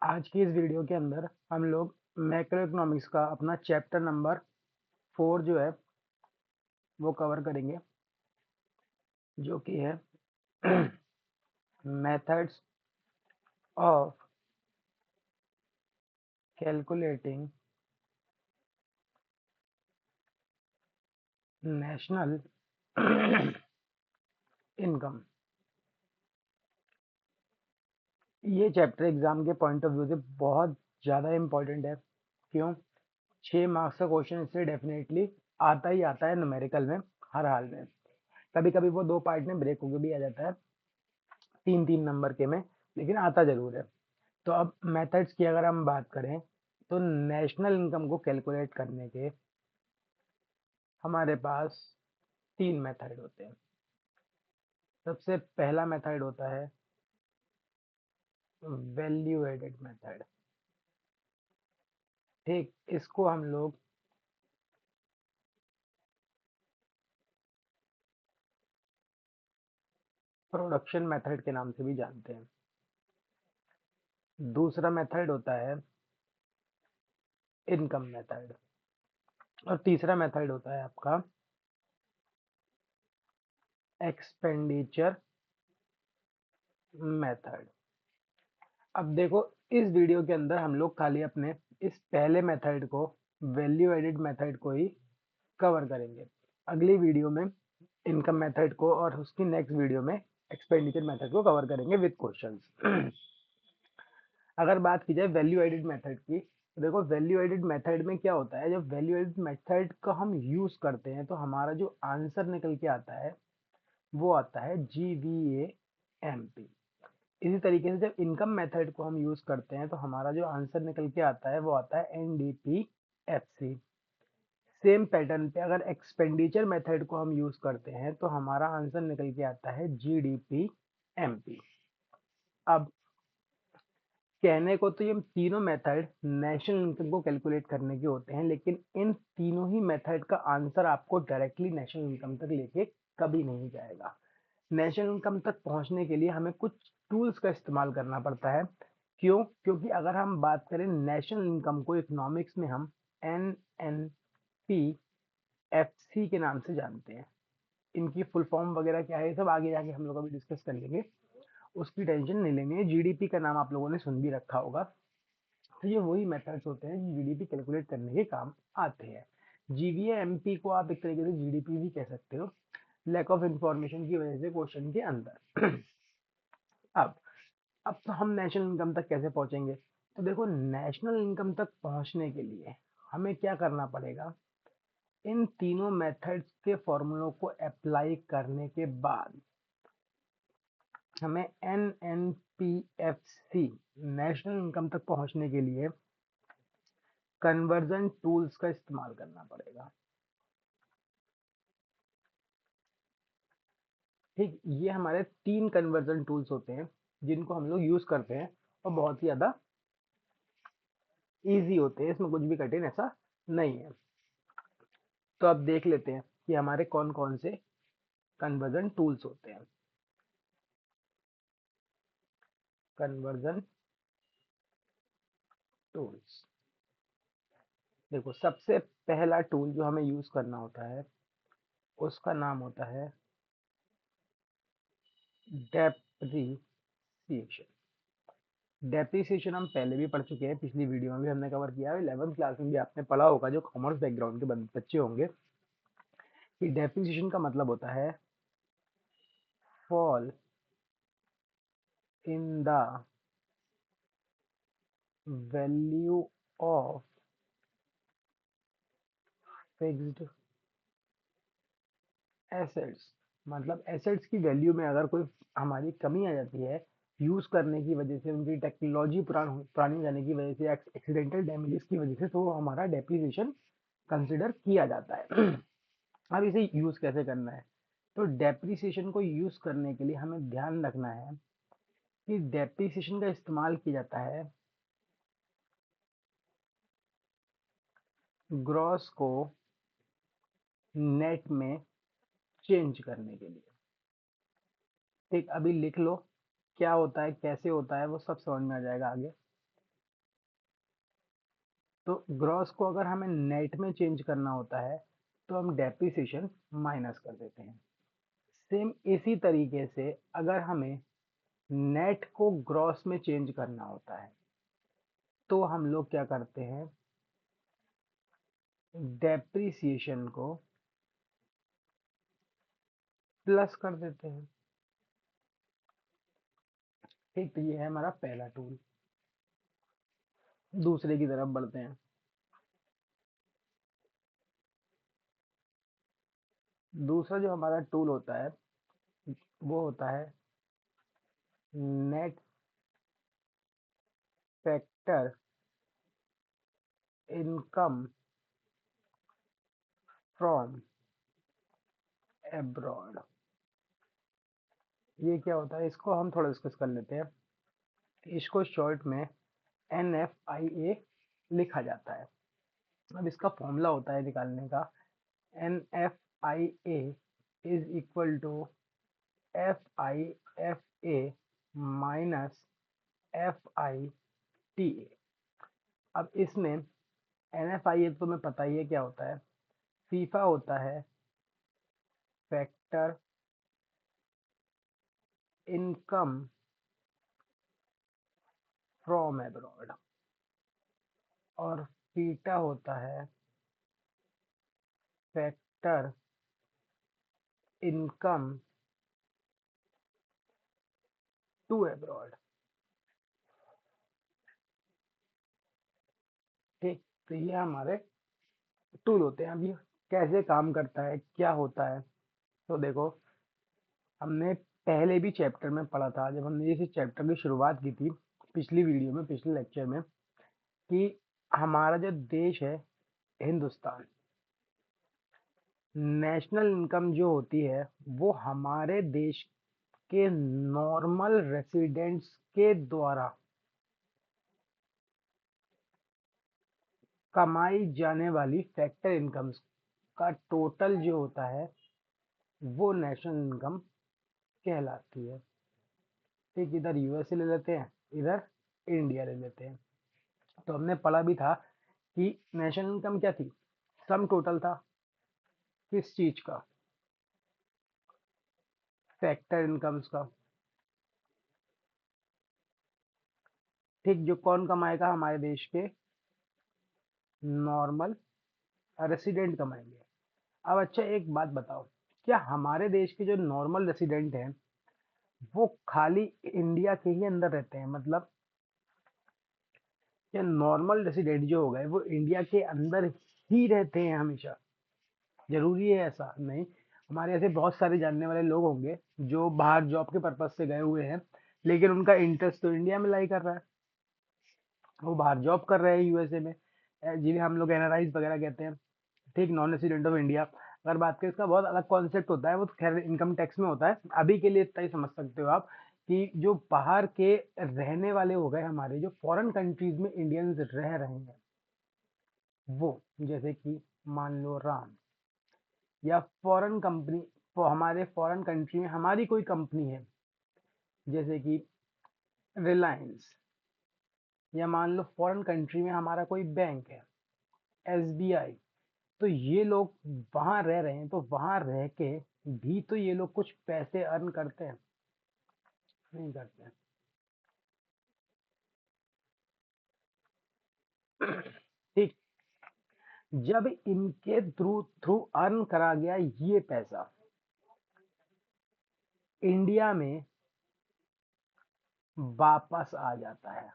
आज की इस वीडियो के अंदर हम लोग मैक्रो इकोनॉमिक्स का अपना चैप्टर नंबर 4 जो है वो कवर करेंगे, जो कि है methods of calculating national income. ये चैप्टर एग्जाम के पॉइंट ऑफ व्यू से बहुत ज़्यादा इम्पोर्टेंट है। क्यों? 6 मार्क्स का क्वेश्चन इससे डेफिनेटली आता ही आता है न्यूमेरिकल में, हर हाल में। कभी कभी वो 2 पार्ट में ब्रेक होकर भी आ जाता है, 3-3 नंबर के में, लेकिन आता जरूर है। तो अब मेथड्स की अगर हम बात करें तो नेशनल इनकम को कैलकुलेट करने के हमारे पास 3 मेथड होते हैं। सबसे पहला मेथड होता है वैल्यू एडेड मेथड। ठीक, इसको हम लोग प्रोडक्शन मेथड के नाम से भी जानते हैं। दूसरा मेथड होता है इनकम मेथड, और तीसरा मेथड होता है आपका एक्सपेंडिचर मेथड। अब देखो, इस वीडियो के अंदर हम लोग खाली अपने इस पहले मेथड को, वैल्यू एडेड मेथड को ही कवर करेंगे। अगली वीडियो में इनकम मेथड को और उसकी नेक्स्ट वीडियो में एक्सपेंडिचर मेथड को कवर करेंगे विद क्वेश्चंस। अगर बात की जाए वैल्यू एडेड मेथड की, तो देखो वैल्यू एडेड मेथड में क्या होता है, जब वैल्यू एडेड मेथड का हम यूज करते हैं तो हमारा जो आंसर निकल के आता है वो आता है GVAMP। इसी तरीके से जब इनकम मेथड को हम यूज करते हैं तो हमारा जो आंसर निकल के आता है वो आता है NDPFC। सेम पैटर्न पे अगर एक्सपेंडिचर मेथड को हम यूज करते हैं तो हमारा आंसर निकल के आता है GDPMP। अब कहने को तो ये तीनों मेथड नेशनल इनकम को कैलकुलेट करने के होते हैं, लेकिन इन तीनों ही मेथड का आंसर आपको डायरेक्टली नेशनल इनकम तक लेके कभी नहीं जाएगा। नेशनल इनकम तक पहुंचने के लिए हमें कुछ टूल्स का इस्तेमाल करना पड़ता है। क्यों? क्योंकि अगर हम बात करें नेशनल इनकम को, इकोनॉमिक्स में हम NNPFC के नाम से जानते हैं। इनकी फुल फॉर्म वगैरह क्या है ये सब आगे जाके हम लोग अभी डिस्कस कर लेंगे, उसकी टेंशन नहीं लेंगे। जीडीपी का नाम आप लोगों ने सुन भी रखा होगा। तो ये वही मेथड्स होते हैं जो जीडीपी कैलकुलेट करने के काम आते हैं। GVAMP को आप एक तरीके से जीडीपी भी कह सकते हो, लैक ऑफ इंफॉर्मेशन की वजह से क्वेश्चन के अंदर। अब अब तो हम नेशनल इनकम तक कैसे पहुंचेंगे? तो देखो, नेशनल इनकम तक पहुंचने के लिए हमें क्या करना पड़ेगा, इन तीनों मेथड्स के फॉर्मूलों को अप्लाई करने के बाद हमें NNPFC नेशनल इनकम तक पहुंचने के लिए कन्वर्जन टूल्स का इस्तेमाल करना पड़ेगा। ठीक, ये हमारे 3 कन्वर्जन टूल्स होते हैं जिनको हम लोग यूज करते हैं और बहुत ही ज्यादा इजी होते हैं, इसमें कुछ भी कठिन ऐसा नहीं है। तो अब देख लेते हैं कि हमारे कौन कौन से कन्वर्जन टूल्स होते हैं। कन्वर्जन टूल्स, देखो सबसे पहला टूल जो हमें यूज करना होता है उसका नाम होता है डेप्रिसिएशन। डेप्रिसिएशन हम पहले भी पढ़ चुके हैं, पिछली वीडियो में भी हमने कवर किया है, 11th क्लास में भी आपने पढ़ा होगा जो कॉमर्स बैकग्राउंड के बच्चे होंगे, कि डेप्रिसिएशन का मतलब होता है fall in the value of fixed assets. मतलब एसेट्स की वैल्यू में अगर कोई हमारी कमी आ जाती है यूज करने की वजह से, उनकी टेक्नोलॉजी पुरानी जाने की वजह से, एक्सीडेंटल डैमेजेस की वजह से, तो वो हमारा डेप्रिसिएशन कंसिडर किया जाता है। अब इसे यूज कैसे करना है? तो डेप्रिसिएशन को यूज करने के लिए हमें ध्यान रखना है कि डेप्रिसिएशन का इस्तेमाल किया जाता है ग्रॉस को नेट में चेंज करने के लिए। ठीक, अभी लिख लो क्या होता है, कैसे होता है, वो सब समझ में आ जाएगा आगे। तो ग्रॉस को अगर हमें नेट में चेंज करना होता है तो हम डेप्रिसिएशन माइनस कर देते हैं। सेम इसी तरीके से अगर हमें नेट को ग्रॉस में चेंज करना होता है तो हम लोग क्या करते हैं, डेप्रिसिएशन को प्लस कर देते हैं। ठीक, तो ये है हमारा पहला टूल। दूसरे की तरफ बढ़ते हैं। दूसरा जो हमारा टूल होता है वो होता है net factor income from abroad. ये क्या होता है, इसको हम थोड़ा डिस्कस कर लेते हैं। इसको शॉर्ट में NFIA लिखा जाता है। अब इसका फॉर्मूला होता है निकालने का, NFIA is equal to FIFA minus FITA। अब इसमें NFIA तो तुम्हें पता ही है क्या होता है। फीफा होता है फैक्टर इनकम फ्रॉम एब्रॉड और फीटा होता है फैक्टर इनकम टू एब्रॉड। ठीक, तो ये हमारे टूल होते हैं। अब ये कैसे काम करता है, क्या होता है, तो देखो, हमने पहले भी चैप्टर में पढ़ा था, जब हमने इस चैप्टर की शुरुआत की थी पिछली वीडियो में, पिछले लेक्चर में, कि हमारा जो देश है हिंदुस्तान, नेशनल इनकम जो होती है वो हमारे देश के नॉर्मल रेसिडेंट्स के द्वारा कमाई जाने वाली फैक्टर इनकम्स का टोटल जो होता है वो नेशनल इनकम कहलाती है। ठीक, इधर यूएसए ले लेते हैं, इधर इंडिया ले लेते हैं। तो हमने पढ़ा भी था कि नेशनल इनकम क्या थी, सम टोटल था किस चीज का, फैक्टर इनकम्स का। ठीक, जो कौन कमाएगा, हमारे देश के नॉर्मल रेसिडेंट कमाएंगे। अब अच्छा एक बात बताओ, क्या हमारे देश के जो नॉर्मल रेसिडेंट हैं वो खाली इंडिया के ही अंदर रहते हैं, मतलब क्या नॉर्मल रेसिडेंट जो हो गए वो इंडिया के अंदर ही रहते हैं हमेशा? जरूरी है ऐसा नहीं। हमारे ऐसे बहुत सारे जानने वाले लोग होंगे जो बाहर जॉब के पर्पज से गए हुए हैं, लेकिन उनका इंटरेस्ट तो इंडिया में लाई कर रहा है, वो बाहर जॉब कर रहे हैं यूएसए में, जिन्हें हम लोग एनआरआईज वगैरह कहते हैं। ठीक, नॉन रेसिडेंट ऑफ इंडिया। अगर बात करें, इसका बहुत अलग कॉन्सेप्ट होता है, वो तो खैर इनकम टैक्स में होता है। अभी के लिए इतना ही समझ सकते हो आप कि जो बाहर के रहने वाले हो गए, हमारे जो फॉरेन कंट्रीज में इंडियंस रह रहे हैं, वो जैसे कि मान लो राम, या फॉरेन कंपनी, हमारे फॉरेन कंट्री में हमारी कोई कंपनी है जैसे कि रिलायंस, या मान लो फॉरेन कंट्री में हमारा कोई बैंक है SBI। तो ये लोग वहां रह रहे हैं, तो वहां रह के भी तो ये लोग कुछ पैसे अर्न करते हैं, नहीं करते हैं? ठीक, जब इनके थ्रू थ्रू अर्न करा गया ये पैसा इंडिया में वापस आ जाता है,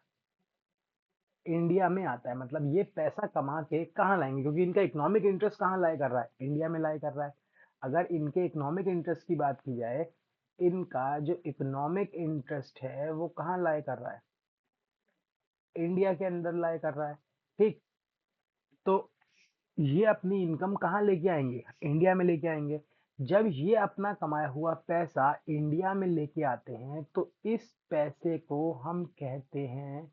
इंडिया में आता है, मतलब ये पैसा कमा के कहाँ लाएंगे, क्योंकि इनका इकोनॉमिक इंटरेस्ट कहाँ लाए कर रहा है, इंडिया में लाए कर रहा है। अगर इनके इकोनॉमिक इंटरेस्ट की बात की जाए, इनका जो इकोनॉमिक इंटरेस्ट है वो कहाँ लाए कर रहा है, इंडिया के अंदर लाए कर रहा है। ठीक, तो ये अपनी इनकम कहाँ लेके आएंगे, इंडिया में लेके आएंगे। जब ये अपना कमाया हुआ पैसा इंडिया में लेके आते हैं तो इस पैसे को हम कहते हैं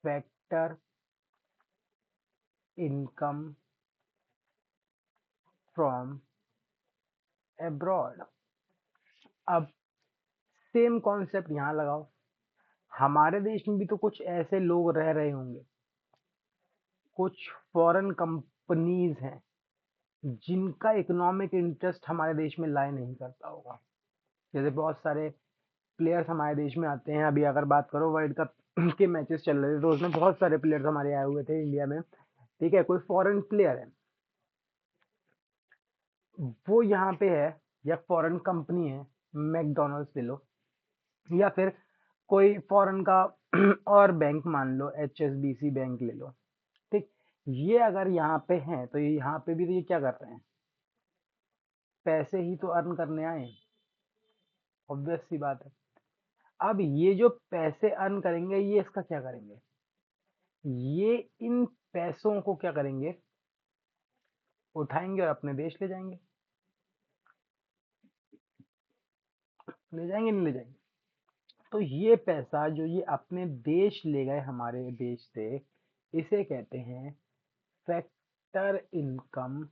फैक्टर इनकम फ्रॉम एब्रॉड। अब सेम कॉन्सेप्ट यहाँ लगाओ, हमारे देश में भी तो कुछ ऐसे लोग रह रहे होंगे कुछ फॉरेन कंपनीज हैं जिनका इकोनॉमिक इंटरेस्ट हमारे देश में लाई नहीं करता होगा। जैसे बहुत सारे प्लेयर्स हमारे देश में आते हैं। अभी अगर बात करो वर्ल्ड कप के मैचेस चल रहे थे तो उसमें बहुत सारे प्लेयर्स हमारे आए हुए थे इंडिया में। ठीक है, कोई फॉरेन प्लेयर है, वो यहाँ पे है, या फॉरेन कंपनी है, मैकडोनल्ड्स ले लो, या फिर कोई फॉरेन का और बैंक मान लो HSBC बैंक ले लो। ठीक, ये अगर यहाँ पे हैं तो ये यहाँ पे भी तो ये क्या कर रहे हैं, पैसे ही तो अर्न करने आए, ऑब्वियस सी बात है। अब ये जो पैसे अर्न करेंगे ये इसका क्या करेंगे, ये इन पैसों को क्या करेंगे, उठाएंगे और अपने देश ले जाएंगे। ले जाएंगे नहीं ले जाएंगे? तो ये पैसा जो ये अपने देश ले गए हमारे देश से, इसे कहते हैं फैक्टर इनकम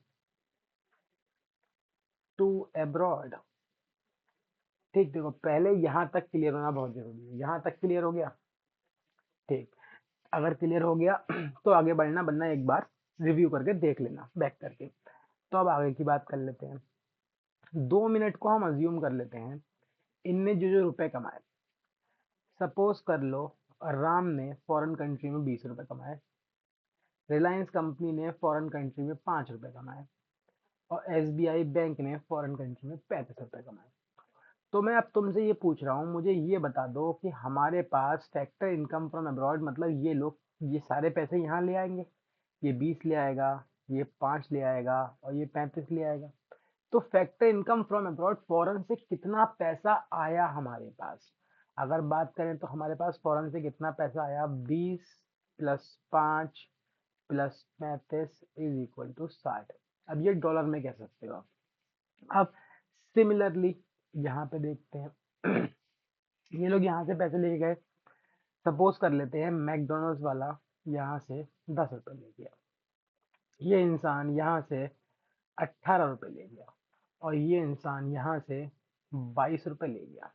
टू अब्रॉड। ठीक, देखो पहले यहाँ तक क्लियर होना बहुत जरूरी है। यहाँ तक क्लियर हो गया? ठीक, अगर क्लियर हो गया तो आगे बढ़ना बनना एक बार रिव्यू करके देख लेना बैक करके। तो अब आगे की बात कर लेते हैं। 2 मिनट को हम अज्यूम कर लेते हैं इनने जो जो रुपए कमाए। सपोज कर लो राम ने फॉरेन कंट्री में 20 रुपए कमाए, रिलायंस कंपनी ने फॉरेन कंट्री में 5 रुपए कमाए, और SBI बैंक ने फॉरेन कंट्री में 35 रुपए कमाए। तो मैं अब तुमसे ये पूछ रहा हूँ, मुझे ये बता दो कि हमारे पास फैक्टर इनकम फ्रॉम अब्रॉड मतलब ये लोग ये सारे पैसे यहाँ ले आएंगे, ये 20 ले आएगा, ये 5 ले आएगा, और ये 35 ले आएगा। तो factor income from abroad foreign से कितना पैसा आया हमारे पास? अगर बात करें तो हमारे पास फॉरेन से कितना पैसा आया, 20 + 5 + 35 = 60। अब ये डॉलर में कह सकते हो आप। अब सिमिलरली यहाँ पे देखते हैं ये लोग यहाँ से पैसे लेके गए। सपोज कर लेते हैं मैकडोनल्ड्स वाला यहाँ से 10 रुपए ले गया, ये इंसान यहाँ से 18 रुपए ले गया, और ये इंसान यहाँ से 22 रुपए ले गया।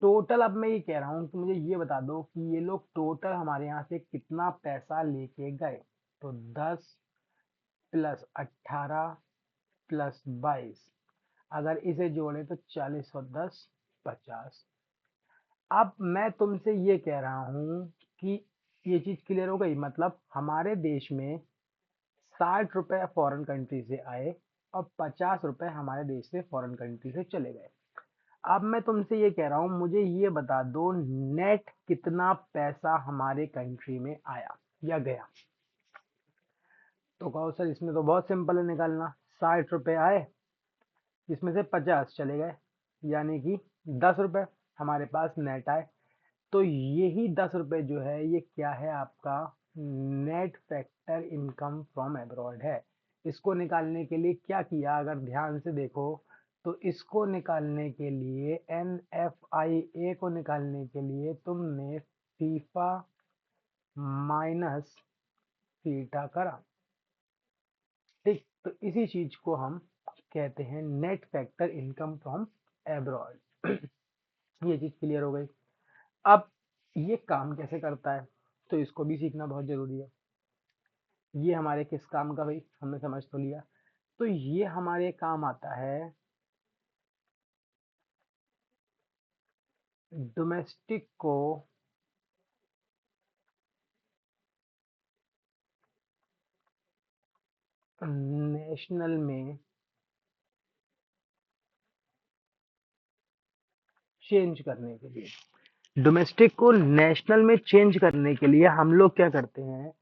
टोटल अब मैं ये कह रहा हूँ कि मुझे ये बता दो कि ये लोग टोटल हमारे यहाँ से कितना पैसा लेके गए। तो 10 + 18 + 22, अगर इसे जोड़े तो 40 और 10 50। अब मैं तुमसे ये कह रहा हूँ कि ये चीज क्लियर हो गई, मतलब हमारे देश में 60 रुपए फॉरेन कंट्री से आए और 50 रुपए हमारे देश से फॉरेन कंट्री से चले गए। अब मैं तुमसे ये कह रहा हूँ, मुझे ये बता दो नेट कितना पैसा हमारे कंट्री में आया या गया। तो कहो सर इसमें तो बहुत सिंपल है निकालना। 60 रुपए आए, इसमें से 50 चले गए, यानी कि 10 रुपए हमारे पास नेट आए। तो यही 10 रुपए जो है ये क्या है, आपका net factor income from abroad है। इसको निकालने के लिए क्या किया, अगर ध्यान से देखो तो इसको निकालने के लिए NFIA को निकालने के लिए तुमने फीफा माइनस थीटा करा। ठीक, तो इसी चीज को हम कहते हैं net factor income from abroad. ये चीज क्लियर हो गई। अब ये काम कैसे करता है तो इसको भी सीखना बहुत जरूरी है। ये हमारे किस काम का भाई, हमने समझ तो लिया। तो ये हमारे काम आता है डोमेस्टिक को नेशनल में चेंज करने के लिए। डोमेस्टिक को नेशनल में चेंज करने के लिए हम लोग क्या करते हैं,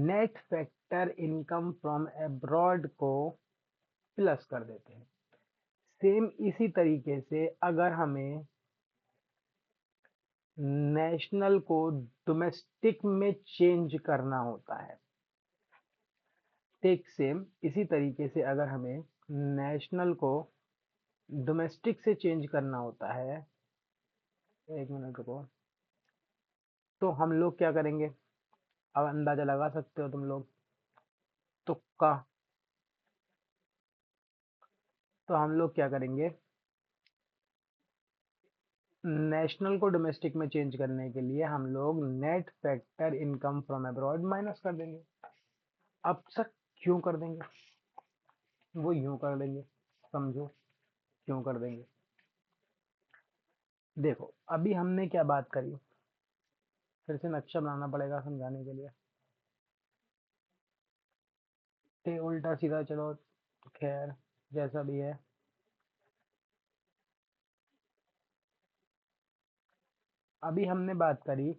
net factor income from abroad को प्लस कर देते हैं। सेम इसी तरीके से अगर हमें नेशनल को डोमेस्टिक में चेंज करना होता है, ठीक सेम इसी तरीके से अगर हमें नेशनल को डोमेस्टिक से चेंज करना होता है, एक मिनट रुको, तो हम लोग क्या करेंगे, अब अंदाजा लगा सकते हो तुम लोग, तुक्का। तो हम लोग क्या करेंगे, नेशनल को डोमेस्टिक में चेंज करने के लिए हम लोग net factor income from abroad minus कर देंगे। अब सर क्यों कर देंगे? वो यूं कर देंगे, समझो क्यों कर देंगे। देखो अभी हमने क्या बात करी, फिर से नक्शा बनाना पड़ेगा समझाने के लिए। उल्टा सीधा चलो, खैर जैसा भी है। अभी हमने बात करी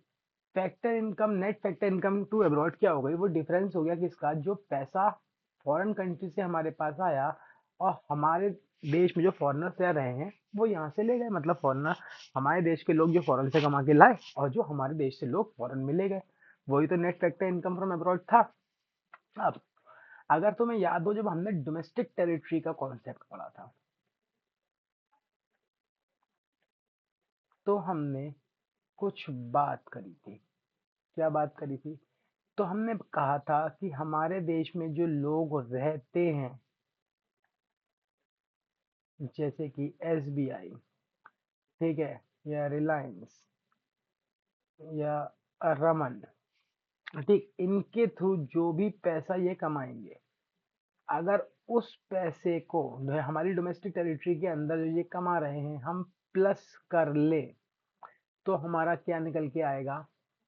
factor income, net factor income to abroad क्या हो गई, वो डिफरेंस हो गया किसका, जो पैसा फॉरेन कंट्री से हमारे पास आया और हमारे देश में जो फॉरेनर्स रह रहे हैं वो यहाँ से ले गए। मतलब फॉरेनर, हमारे देश के लोग जो फॉरेन से कमा के लाए और जो हमारे देश से लोग फॉरेन में ले गए, वही तो net factor income from abroad था। अब अगर तुम्हें याद हो, जब हमने डोमेस्टिक टेरिटरी का कॉन्सेप्ट पढ़ा था, तो हमने कुछ बात करी थी। क्या बात करी थी? तो हमने कहा था कि हमारे देश में जो लोग रहते हैं, जैसे कि एसबीआई, ठीक है, या रिलायंस, या रमन, ठीक, इनके थ्रू जो भी पैसा ये कमाएंगे, अगर उस पैसे को हमारी डोमेस्टिक टेरिटरी के अंदर जो ये कमा रहे हैं हम प्लस कर ले, तो हमारा क्या निकल के आएगा।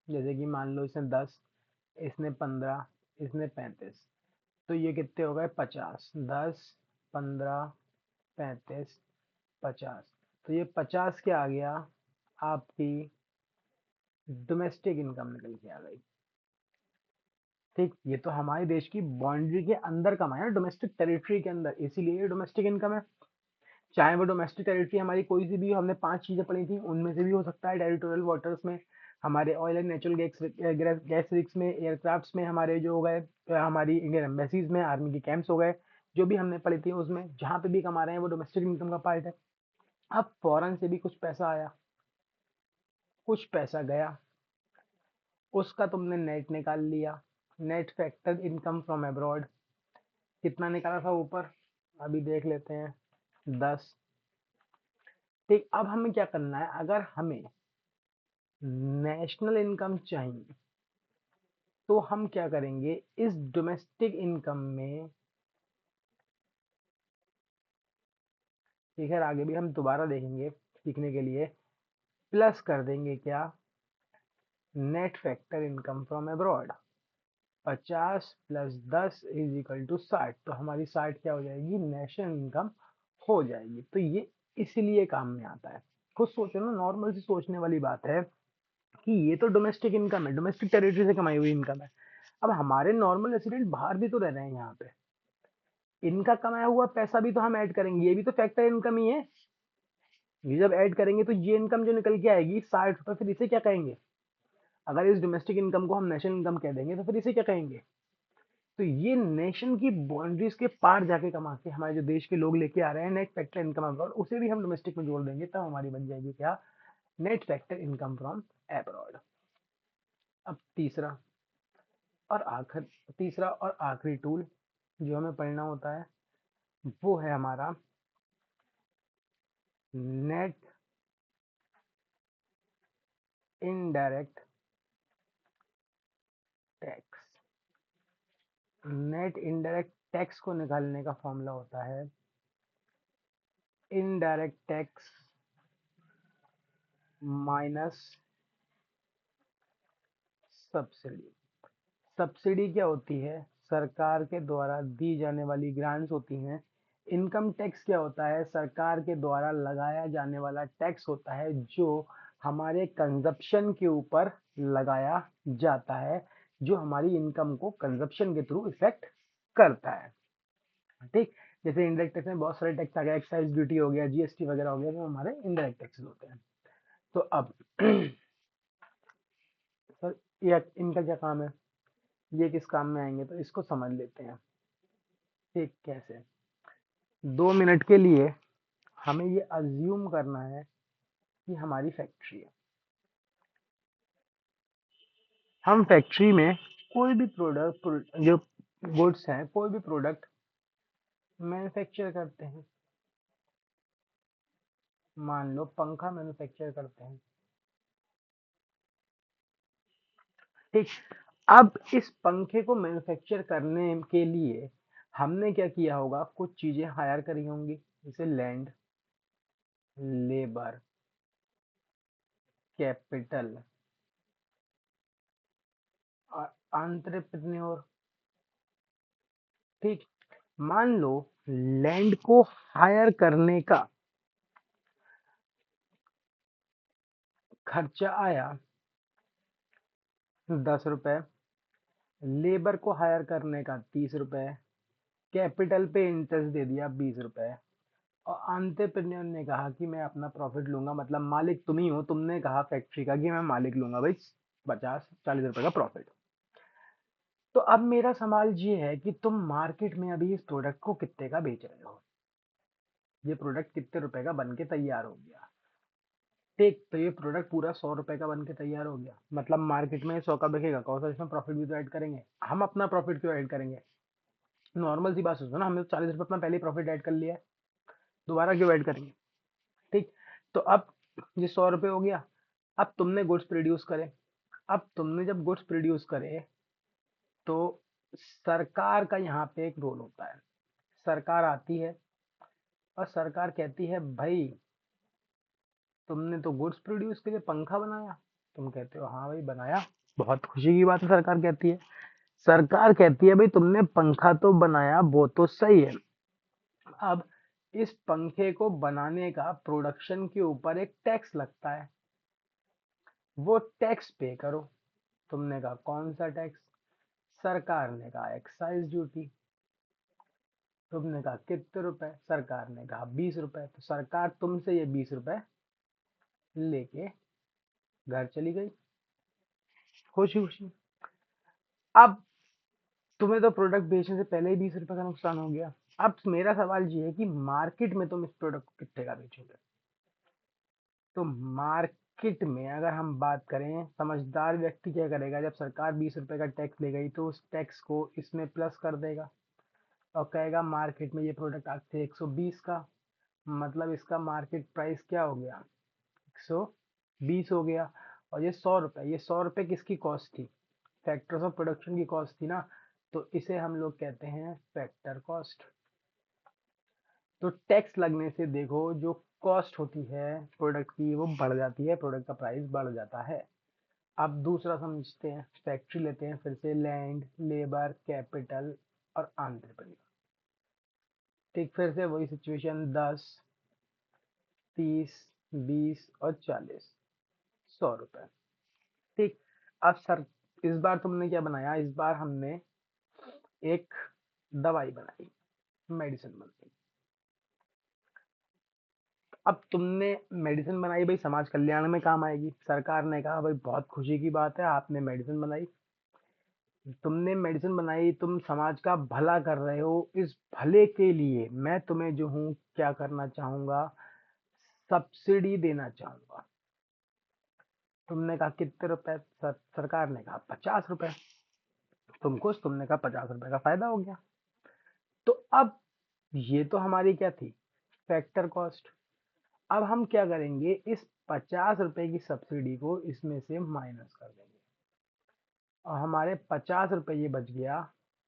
जैसे कि मान लो इसने 10, इसने 15, इसने 35, तो ये कितने हो गए 50, 10, 15, 35, 50। तो ये 50 क्या आ गया, आपकी डोमेस्टिक इनकम निकल के आ गई। ठीक, ये तो हमारे देश की बाउंड्री के अंदर कमाया, डोमेस्टिक टेरिटरी के अंदर, इसीलिए ये डोमेस्टिक इनकम है। चाहे वो डोमेस्टिक टेरिटरी हमारी कोई सी भी हो, हमने 5 चीजें पढ़ी थी, उनमें से भी हो सकता है टेरिटोरियल वाटर्स में, हमारे oil and natural gas rigs में, एयरक्राफ्ट्स में, हमारे जो हो गए हमारी इंडियन एम्बेसीज में, आर्मी के कैंप्स हो गए, जो भी हमने पढ़ी थी उसमें जहां पे भी कमा रहे हैं वो डोमेस्टिक इनकम का पार्ट है। अब फॉरेन से भी कुछ पैसा आया, कुछ पैसा गया, उसका तुमने नेट निकाल लिया, net factor income from abroad कितना निकाला था ऊपर, अभी देख लेते हैं, 10। ठीक, अब हमें क्या करना है, अगर हमें नेशनल इनकम चाहिए तो हम क्या करेंगे, इस डोमेस्टिक इनकम में, ठीक है, आगे भी हम दोबारा देखेंगे सीखने के लिए, प्लस कर देंगे क्या, net factor income from abroad. 50 plus 10 is equal to 60, तो हमारी 60 क्या हो जाएगी, नेशनल इनकम हो जाएगी। तो ये इसलिए काम में आता है। खुद सोचो ना, नॉर्मल सी सोचने वाली बात है कि ये तो डोमेस्टिक इनकम है, डोमेस्टिक टेरिटरी से कमाई हुई इनकम है। अब हमारे नॉर्मल रेसिडेंट बाहर भी तो रह रहे हैं यहाँ पे, इनका कमाया हुआ पैसा भी तो हम ऐड करेंगे, ये भी तो फैक्टर इनकम ही है। ये जब ऐड करेंगे तो ये इनकम जो निकल के आएगी 60 रुपए, फिर इसे क्या कहेंगे? अगर इस डोमेस्टिक इनकम को हम नेशनल इनकम कह देंगे तो फिर इसे क्या कहेंगे? तो ये नेशन की बाउंड्रीज के पार जाके कमा के हमारे जो देश के लोग लेके आ रहे हैं नेट फैक्टर इनकम अब्रॉड, उसे भी हम डोमेस्टिक में जोड़ देंगे, तब हमारी बन जाएगी क्या, net factor income from abroad. अब तीसरा और आखिरी टूल जो हमें पढ़ना होता है वो है हमारा net indirect tax. Net indirect tax को निकालने का फॉर्मूला होता है indirect tax minus subsidy. Subsidy क्या होती है? सरकार के द्वारा दी जाने वाली ग्रांट्स होती हैं। इनकम टैक्स क्या होता है? सरकार के द्वारा लगाया जाने वाला टैक्स होता है जो हमारे कंजप्शन के ऊपर लगाया जाता है, जो हमारी इनकम को कंजप्शन के थ्रू इफेक्ट करता है। ठीक, जैसे इनडायरेक्ट टैक्स में बहुत सारे टैक्स आ गए, एक्साइज ड्यूटी हो गया, जीएसटी वगैरह हो गया, तो हमारे इनडायरेक्ट टैक्सेस होते हैं। तो अब सर ये इनका क्या काम है, ये किस काम में आएंगे, तो इसको समझ लेते हैं। ठीक, कैसे? 2 मिनट के लिए हमें ये अज्यूम करना है कि हमारी फैक्ट्री है, हम फैक्ट्री में कोई भी प्रोडक्ट, जो गुड्स हैं, कोई भी प्रोडक्ट मैन्युफैक्चर करते हैं। मान लो पंखा मैन्युफैक्चर करते हैं, ठीक। अब इस पंखे को मैन्युफैक्चर करने के लिए हमने क्या किया होगा, कुछ चीजें हायर करी होंगी, जैसे लैंड, लेबर, कैपिटल और एंटरप्रेन्योर, ठीक। मान लो लैंड को हायर करने का खर्चा आया 10 रुपए, लेबर को हायर करने का 30 रुपए, कैपिटल पे इंटरेस्ट दे दिया 20 रुपए, और एंटरप्रेन्योर ने कहा कि मैं अपना प्रॉफिट लूंगा, मतलब मालिक तुम ही हो, तुमने कहा फैक्ट्री का कि मैं मालिक लूंगा भाई 50-40 रुपए का प्रॉफिट। तो अब मेरा सवाल ये है कि तुम मार्केट में अभी इस प्रोडक्ट को कितने का बेच रहे हो, ये प्रोडक्ट कितने रुपए का बन के तैयार हो गया, ठीक। तो ये प्रोडक्ट पूरा 100 रुपए का बन के तैयार हो गया, मतलब मार्केट में 100 का बिकेगा, कौन सा, इसमें प्रॉफिट भी तो ऐड करेंगे हम, अपना प्रॉफिट क्यों ऐड करेंगे, नॉर्मल सी बात सोचो ना, हमने तो 40 रुपए अपना पहले ही प्रॉफिट ऐड कर लिया है, दोबारा क्यों ऐड करेंगे, ठीक। तो अब ये 100 रुपए हो गया, अब तुमने गुड्स प्रोड्यूस करे, अब तुमने जब गुड्स प्रोड्यूस करे तो सरकार का यहाँ पे एक रोल होता है, सरकार आती है और सरकार कहती है भाई तुमने तो गुड्स प्रोड्यूस के लिए पंखा बनाया, तुम कहते हो हाँ भाई बनाया, बहुत खुशी की बात है, सरकार कहती है भाई तुमने पंखा तो बनाया, वो तो सही है, अब इस पंखे को बनाने का प्रोडक्शन के ऊपर एक टैक्स लगता है, वो टैक्स पे करो। तुमने कहा कौन सा टैक्स, सरकार ने कहा एक्साइज ड्यूटी, तुमने कहा कितने रुपए, सरकार ने कहा 20 रुपए, तो सरकार तुमसे ये 20 रुपए लेके घर चली गई, खुशी खुशी। अब तुम्हें तो प्रोडक्ट बेचने से पहले ही 20 रुपए का नुकसान हो गया, अब मेरा सवाल ये है कि मार्केट में तुम इस प्रोडक्ट को कितने का बेचोगे, तो मार्केट में अगर हम बात करें, समझदार व्यक्ति क्या करेगा, जब सरकार 20 रुपए का टैक्स ले गई तो उस टैक्स को इसमें प्लस कर देगा और कहेगा मार्केट में ये प्रोडक्ट आज थे 120 का, मतलब इसका मार्केट प्राइस क्या हो गया, 120 हो गया, और ये 100 रुपए किसकी कॉस्ट थी, फैक्टर्स ऑफ प्रोडक्शन की कॉस्ट थी ना, तो इसे हम लोग कहते हैं फैक्टर कॉस्ट। तो टैक्स लगने से देखो जो कॉस्ट होती है प्रोडक्ट की वो बढ़ जाती है, प्रोडक्ट का प्राइस बढ़ जाता है। अब दूसरा समझते हैं, फैक्ट्री लेते हैं फिर से, लैंड, लेबर, कैपिटल और एंटरप्रेन्योर, ठीक। फिर से वही सिचुएशन, 10, 30, 20 और 40, 100 रुपए, ठीक। अब सर इस बार तुमने क्या बनाया, इस बार हमने एक दवाई बनाई, मेडिसिन बनाई। अब तुमने मेडिसिन बनाई भाई, समाज कल्याण में काम आएगी, सरकार ने कहा भाई बहुत खुशी की बात है आपने मेडिसिन बनाई, तुमने मेडिसिन बनाई, तुम समाज का भला कर रहे हो, इस भले के लिए मैं तुम्हें जो हूँ क्या करना चाहूंगा, सब्सिडी देना चाहूंगा। तुमने कहा कितने रुपए, सरकार ने कहा 50 रुपए, तुम खुश, तुमने कहा 50 रुपए का फायदा हो गया। तो अब ये तो हमारी क्या थी, फैक्टर कॉस्ट। अब हम क्या करेंगे, इस 50 रुपए की सब्सिडी को इसमें से माइनस कर देंगे और हमारे 50 रुपए ये बच गया,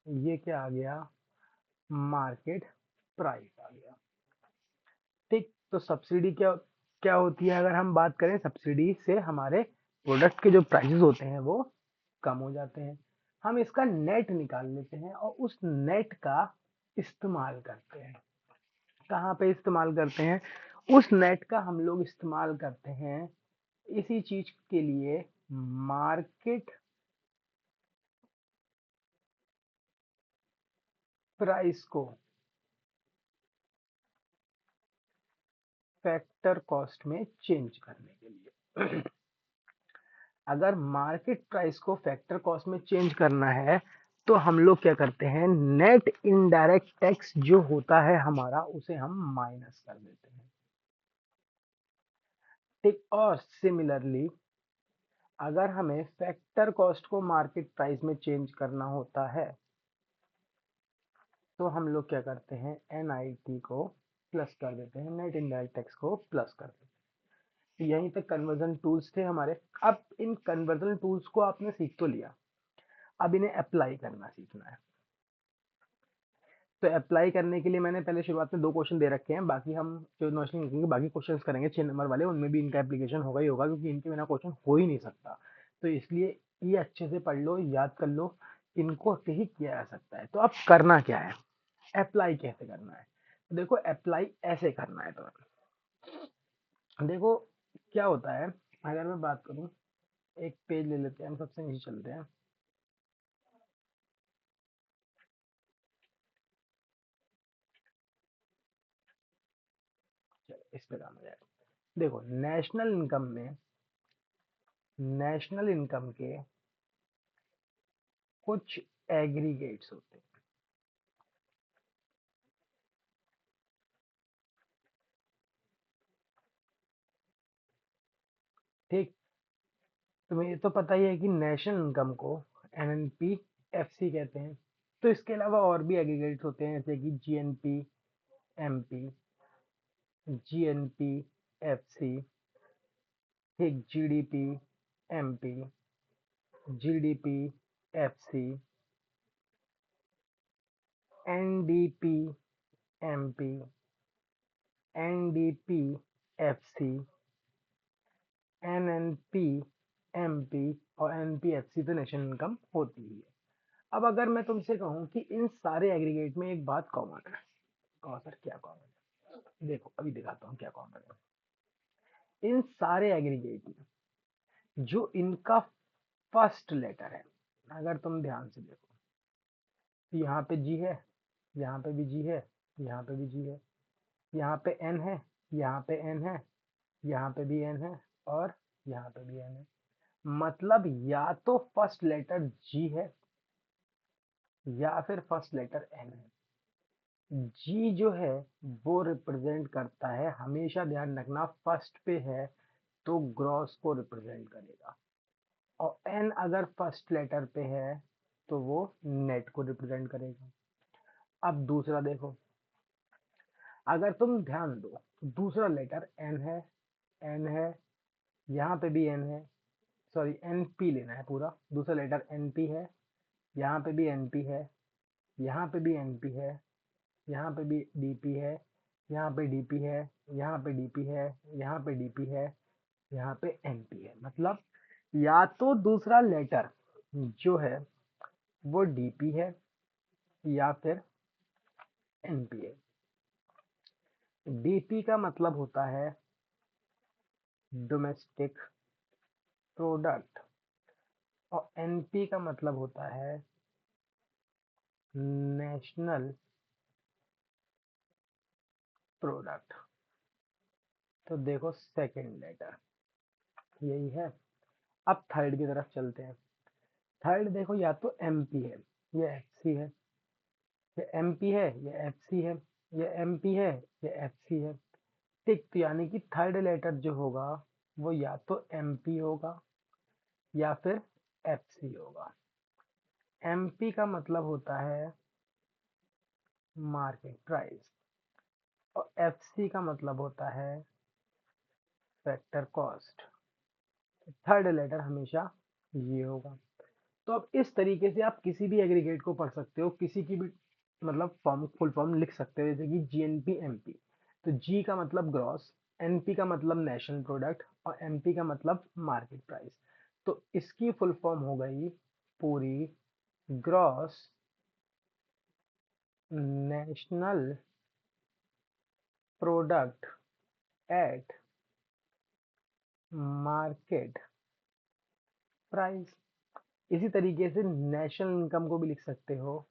ये क्या आ गया, मार्केट प्राइस आ गया, ठीक। तो सब्सिडी क्या क्या होती है, अगर हम बात करें सब्सिडी से हमारे प्रोडक्ट के जो प्राइसेस होते हैं वो कम हो जाते हैं, हम इसका नेट निकाल लेते हैं और उस नेट का इस्तेमाल करते हैं, कहाँ पे इस्तेमाल करते हैं, उस नेट का हम लोग इस्तेमाल करते हैं इसी चीज के लिए, मार्केट प्राइस को फैक्टर कॉस्ट में चेंज करने के लिए। अगर मार्केट प्राइस को फैक्टर कॉस्ट में चेंज करना है तो हम लोग क्या करते हैं, नेट इनडायरेक्ट टैक्स जो होता है हमारा उसे हम माइनस कर देते हैं, ठीक। और सिमिलरली अगर हमें फैक्टर कॉस्ट को मार्केट प्राइस में चेंज करना होता है तो हम लोग क्या करते हैं, एनआईटी को प्लस कर देते हैं, नेट इनडायरेक्ट टैक्स को प्लस कर देते हैं। तो यहीं तक कन्वर्जन टूल्स थे हमारे। अब इन कन्वर्जन टूल्स को आपने सीख तो लिया, अब इन्हें अप्लाई करना सीखना है। तो अप्लाई करने के लिए मैंने पहले शुरुआत में 2 क्वेश्चन दे रखे हैं, बाकी हम जो नॉइशनिंग लिखेंगे बाकी क्वेश्चंस करेंगे 6 नंबर वाले, उनमें भी इनका एप्लीकेशन होगा ही होगा, क्योंकि इनके बिना क्वेश्चन हो ही नहीं सकता। तो इसलिए ये अच्छे से पढ़ लो, याद कर लो, इनको ही किया जा सकता है। तो अब करना क्या है, अप्लाई कैसे करना है? तो देखो अप्लाई ऐसे करना है। तो देखो क्या होता है, अगर मैं बात करूं, एक पेज ले लेते हैं, हम सबसे नीचे चलते हैं। चलो इस पे काम हो जाएगा। देखो नेशनल इनकम के कुछ एग्रीगेट्स होते हैं, ठीक। तुम्हें ये तो पता ही है कि नेशनल इनकम को एनएनपी एफसी कहते हैं। तो इसके अलावा और भी एग्रीगेट्स होते हैं, जैसे कि जीएनपी एमपी, जीएनपी एफसी, ठीक, GDP MP, GDP FC, NDP MP, NDP FC, NNP MP और एनपीएफसी तो नेशनल इनकम होती ही है। अब अगर मैं तुमसे कहूं कि इन सारे एग्रीगेट में एक बात कॉमन है, कहो सर क्या कॉमन है? देखो अभी दिखाता हूँ क्या कॉमन है। इन सारे एग्रीगेट में जो इनका फर्स्ट लेटर है, अगर तुम ध्यान से देखो, तो यहाँ पे जी है, यहाँ पे भी जी है, यहाँ पे भी जी है, यहाँ पे एन है, यहाँ पे एन है, यहाँ पे भी एन है, और यहाँ पे भी एन है। मतलब या तो फर्स्ट लेटर जी है या फिर फर्स्ट लेटर एन है। जी जो है वो रिप्रेजेंट करता है, हमेशा ध्यान रखना, फर्स्ट पे है तो ग्रॉस को रिप्रेजेंट करेगा, और एन अगर फर्स्ट लेटर पे है तो वो नेट को रिप्रेजेंट करेगा। अब दूसरा देखो, अगर तुम ध्यान दो तो दूसरा लेटर एन है, एन है, यहाँ पे भी एन है, सॉरी एन पी लेना है पूरा, दूसरा लेटर एन पी है, यहाँ पे भी एन पी है, यहाँ पे भी एन पी है, यहाँ पे भी डीपी है, यहाँ पे डीपी है, यहाँ पे डीपी है, यहाँ पे डीपी है, यहाँ पे एनपी है। मतलब या तो दूसरा लेटर जो है वो डीपी है या फिर एनपी है। डीपी का मतलब होता है डोमेस्टिक प्रोडक्ट, और एनपी का मतलब होता है नेशनल प्रोडक्ट। तो देखो सेकंड लेटर यही है। अब थर्ड की तरफ चलते हैं। थर्ड देखो, या तो एमपी है या एफसी है, ये एमपी है, ये एफसी है, ये एमपी है, ये एफसी है, ठीक। तो यानी कि थर्ड लेटर जो होगा वो या तो एमपी होगा या फिर एफसी होगा। एमपी का मतलब होता है मार्केट प्राइस, और एफसी का मतलब होता है फैक्टर कॉस्ट। थर्ड लेटर हमेशा ये होगा। तो अब इस तरीके से आप किसी भी एग्रीगेट को पढ़ सकते हो, किसी की भी मतलब फॉर्म, फुल फॉर्म लिख सकते हो, जैसे कि जीएनपी एमपी। तो जी का मतलब ग्रॉस, एनपी का मतलब नेशनल प्रोडक्ट, और एमपी का मतलब मार्केट प्राइस। तो इसकी फुल फॉर्म हो गई पूरी, gross national product at market price. इसी तरीके से नेशनल इनकम को भी लिख सकते हो,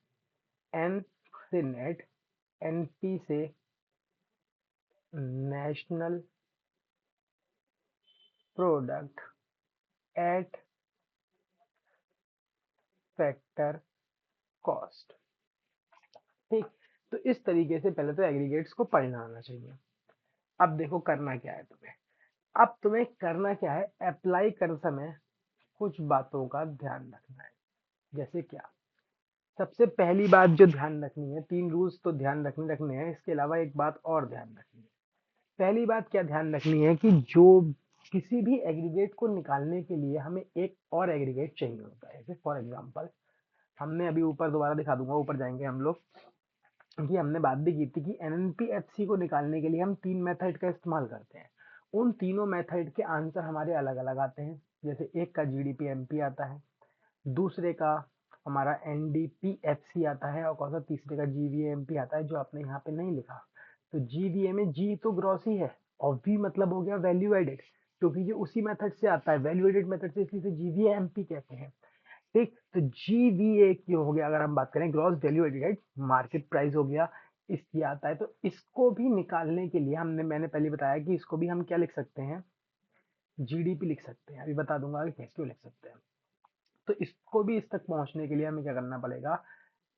एन से नेट, एनपी से national product at factor cost, ठीक। तो इस तरीके से पहले तो एग्रीगेट्स को पढ़ना आना चाहिए। अब देखो करना क्या है तुम्हें, अब तुम्हें करना क्या है, अप्लाई कर समय कुछ बातों का ध्यान रखना है। जैसे क्या, सबसे पहली बात जो ध्यान रखनी है, 3 रूल्स तो ध्यान रखने हैं, इसके अलावा एक बात और ध्यान रखनी है। पहली बात क्या ध्यान रखनी है कि जो किसी भी एग्रीगेट को निकालने के लिए हमें एक और एग्रीगेट चाहिए होता है। जैसे फॉर एग्जांपल हमने अभी ऊपर दोबारा दिखा दूंगा, ऊपर जाएंगे हम लोग, कि हमने बात भी की थी कि एनएनपीएफसी को निकालने के लिए हम 3 मेथड का इस्तेमाल करते हैं। उन तीनों मेथड के आंसर हमारे अलग अलग आते हैं। जैसे एक का जीडीपी एमपी आता है, दूसरे का हमारा एनडीपीएफसी आता है, और कौन सा तीसरे का जीवीएमपी आता है, जो आपने यहाँ पे नहीं लिखा। तो जीवीए में जी तो ग्रॉस ही है, और वी मतलब हो गया वैल्यू एडेड, क्योंकि ये उसी मेथड से आता है, वैल्यू एडेड मेथड से, इसलिए जीवीएमपी कहते हैं। ठीक, तो जीवीए की हो गया, अगर हम बात करें gross value added market price हो गया, इसकी आता है। तो इसको भी निकालने के लिए मैंने पहले बताया कि इसको भी हम क्या लिख सकते हैं, जीडीपी लिख सकते हैं। अभी बता दूंगा कि कैसे लिख सकते हैं। तो इसको भी इस तक पहुंचने के लिए हमें क्या करना पड़ेगा,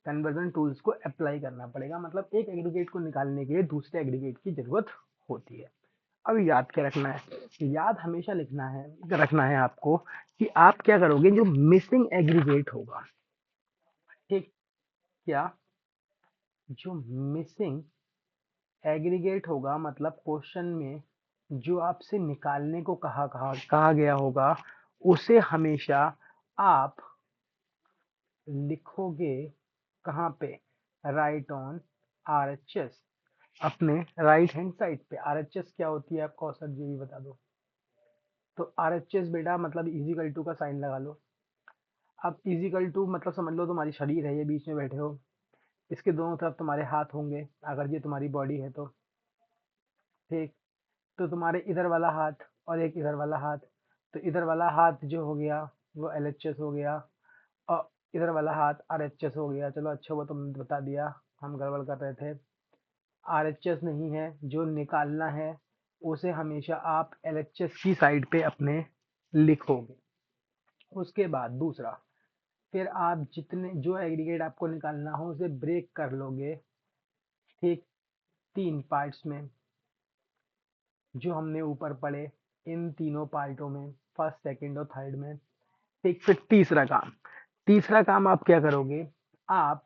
कन्वर्जन टूल्स को अप्लाई करना पड़ेगा। मतलब एक एग्रीगेट को निकालने के लिए दूसरे एग्रीगेट की जरूरत होती है। अब याद क्या रखना है, याद हमेशा लिखना है, रखना है आपको, कि आप क्या करोगे, जो मिसिंग एग्रीगेट होगा, ठीक, क्या, जो मिसिंग एग्रीगेट होगा, मतलब क्वेश्चन में जो आपसे निकालने को कहा गया होगा, उसे हमेशा आप लिखोगे कहाँ पे, राइट ऑन आरएचएस, अपने राइट हैंड साइड पे। आरएचएस क्या होती है आपको औसत, जी भी बता दो। तो आरएचएस बेटा मतलब इजिकल टू का साइन लगा लो। अब इजिकल टू मतलब समझ लो तुम्हारी शरीर है, ये बीच में बैठे हो, इसके दोनों तरफ तुम्हारे हाथ होंगे, अगर ये तुम्हारी बॉडी है तो, ठीक। तो तुम्हारे इधर वाला हाथ और एक इधर वाला हाथ, तो इधर वाला हाथ जो हो गया वो एलएचएस हो गया, और इधर वाला हाथ आरएचएस हो गया। चलो अच्छा हुआ तुमने बता दिया, हम गड़बड़ कर रहे थे। आरएचएस नहीं है, जो निकालना है उसे हमेशा आप एलएचएस की साइड पे अपने लिखोगे। उसके बाद दूसरा, फिर आप जितने जो एग्रीगेट आपको निकालना हो उसे ब्रेक कर लोगे, ठीक, 3 पार्ट्स में, जो हमने ऊपर पढ़े, इन तीनों पार्टों में, फर्स्ट सेकंड और थर्ड में, ठीक। फिर तीसरा काम आप क्या करोगे, आप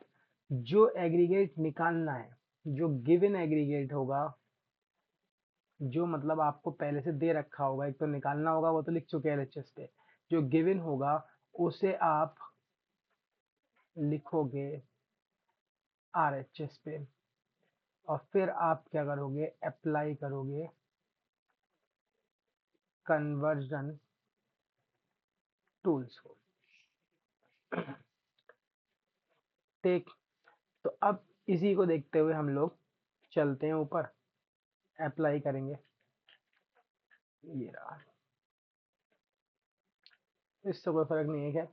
जो एग्रीगेट निकालना है, जो गिवन एग्रीगेट होगा, जो मतलब आपको पहले से दे रखा होगा, एक तो निकालना होगा वो तो लिख चुके हैं एलएचएस पे, जो गिवन होगा उसे आप लिखोगे आरएचएस पे, और फिर आप क्या करोगे, अप्लाई करोगे कन्वर्जन टूल्स को, ठीक। तो अब इसी को देखते हुए हम लोग चलते हैं ऊपर, अप्लाई करेंगे। ये रहा, इससे कोई फर्क नहीं है। क्या,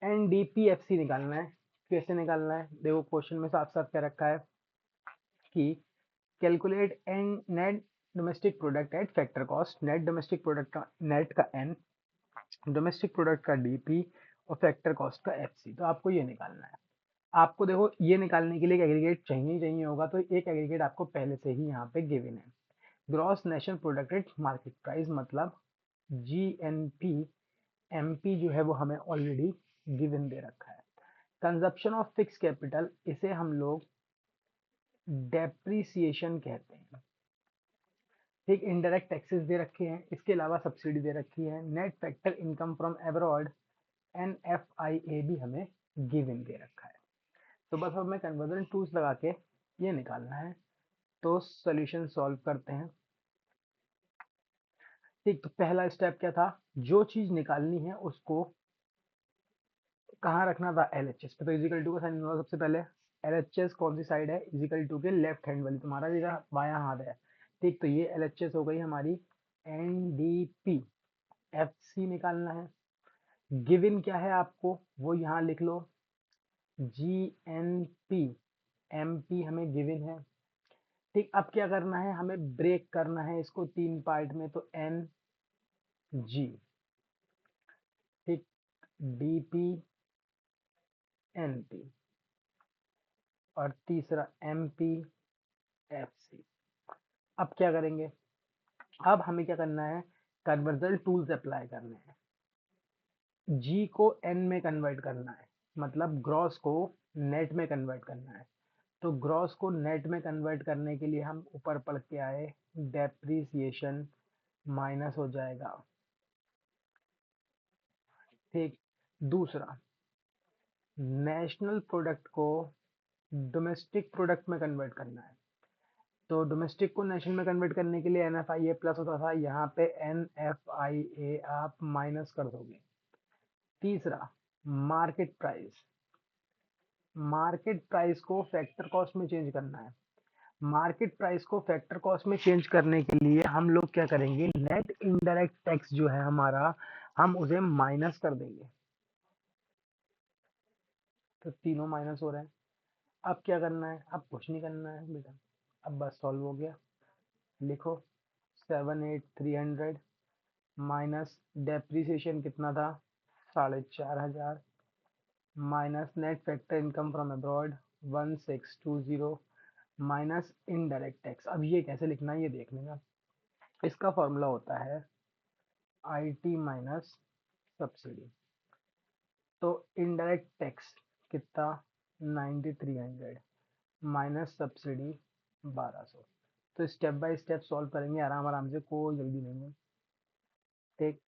एनडीपीएफसी निकालना है। कैसे निकालना है, देखो क्वेश्चन में साफ साफ क्या रखा है कि calculate an net domestic product at factor cost. Net domestic product का नेट का एन, डोमेस्टिक प्रोडक्ट का डीपी, और फैक्टर कॉस्ट का एफसी। तो आपको ये निकालना है। आपको देखो ये निकालने के लिए एक एग्रीगेट चाहिए ही चाहिए होगा, तो एक एग्रीगेट आपको पहले से ही यहाँ पे गिवन है, gross national product at market price, मतलब जीएनपी एमपी जो है वो हमें ऑलरेडी गिवन दे रखा है। कंजप्शन ऑफ फिक्स कैपिटल, इसे हम लोग डेप्रीसिएशन कहते हैं, ठीक। इनडायरेक्ट टैक्सेस दे रखे हैं, इसके अलावा सब्सिडी दे रखी है। Net factor income from abroad NFIA भी हमें गिवन दे रखा है। तो बस हमें कन्वर्जन टूल्स लगा के ये निकालना है। तो सॉल्यूशन सॉल्व करते हैं, ठीक। तो पहला स्टेप क्या था, जो चीज निकालनी है उसको कहाँ रखना था, एलएचएस पे। तो इजिकल टू का साइन होगा सबसे पहले, एलएचएस कौन सी साइड है, इजिकल टू के लेफ्ट हैंड वाली, तुम्हारा इधर बायां हाथ है, ठीक। तो ये एलएचएस हो गई हमारी। एनडीपी एफसी निकालना है, गिवन क्या है आपको वो यहाँ लिख लो, जीएनपी एमपी हमें गिवन है, ठीक। अब क्या करना है, हमें ब्रेक करना है इसको 3 पार्ट में। तो एन जी, ठीक, डीपी एनपी, और तीसरा एमपी एफसी। अब क्या करेंगे, अब हमें क्या करना है, कन्वर्जन टूल्स अप्लाई करने हैं। जी को एन में कन्वर्ट करना है, मतलब ग्रॉस को नेट में कन्वर्ट करना है। तो ग्रॉस को नेट में कन्वर्ट करने के लिए हम ऊपर पढ़ के आए, डेप्रीसिएशन माइनस हो जाएगा। ठीक। दूसरा, नेशनल प्रोडक्ट को डोमेस्टिक प्रोडक्ट में कन्वर्ट करना है। तो डोमेस्टिक को नेशनल में कन्वर्ट करने के लिए NFIA प्लस होता था, यहाँ पे NFIA आप माइनस कर दोगे। तीसरा, मार्केट प्राइस। मार्केट प्राइस को फैक्टर कॉस्ट में चेंज करना है। मार्केट प्राइस को फैक्टर कॉस्ट में चेंज करने के लिए हम लोग क्या करेंगे, नेट इनडायरेक्ट टैक्स जो है हमारा, हम उसे माइनस कर देंगे। तो तीनों माइनस हो रहे हैं। अब क्या करना है, अब कुछ नहीं करना है बेटा, अब बस सॉल्व हो गया। लिखो 7,8,300 माइनस डेप्रीसिएशन कितना था, 4,500, minus net factor income from abroad 1620, minus indirect tax. अब ये कैसे लिखना है ये देख लेना। इसका फॉर्मूला होता है IT माइनस सब्सिडी। तो इनडायरेक्ट टैक्स कितना, 9,300 माइनस सब्सिडी 1,200। तो स्टेप बाय स्टेप सॉल्व करेंगे आराम आराम से, कोई जल्दी नहीं है। ठीक।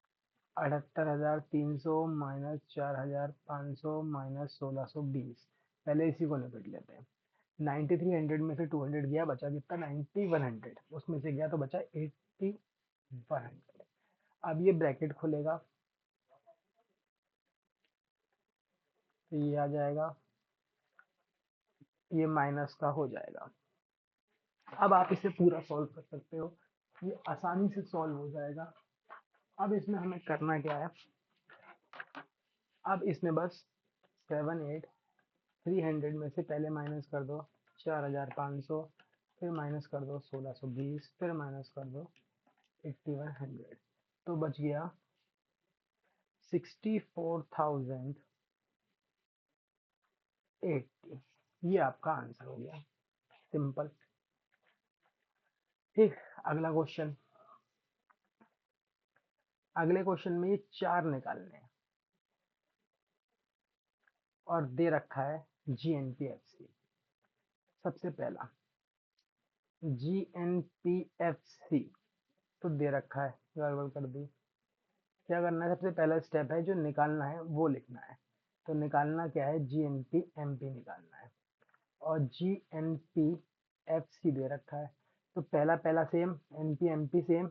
78,300 माइनस 4,500 माइनस 1,620। पहले इसी को निपट लेते हैं। 9,300 में से 200 गया, बचा कितना, 9,100। उसमें से गया तो बचा 8,100। अब ये ब्रैकेट खुलेगा तो ये आ जाएगा, ये माइनस का हो जाएगा। अब आप इसे पूरा सॉल्व कर सकते हो, ये आसानी से सॉल्व हो जाएगा। अब इसमें हमें करना क्या है, अब इसमें बस 7,8,300 में से पहले माइनस कर दो 4,500, फिर माइनस कर दो 1,620, फिर माइनस कर दो 8,100। तो बच गया 64,080। ये आपका आंसर हो गया, सिंपल। ठीक। अगला क्वेश्चन, अगले क्वेश्चन में ये चार निकालने हैं और दे रखा है GNPFC। सबसे पहला GNPFC तो दे रखा है, गड़बड़ कर दी। क्या करना है, सबसे पहला स्टेप है जो निकालना है वो लिखना है। तो निकालना क्या है, GNP MP निकालना है। और GNPFC दे रखा है। तो पहला पहला same, NP MP same.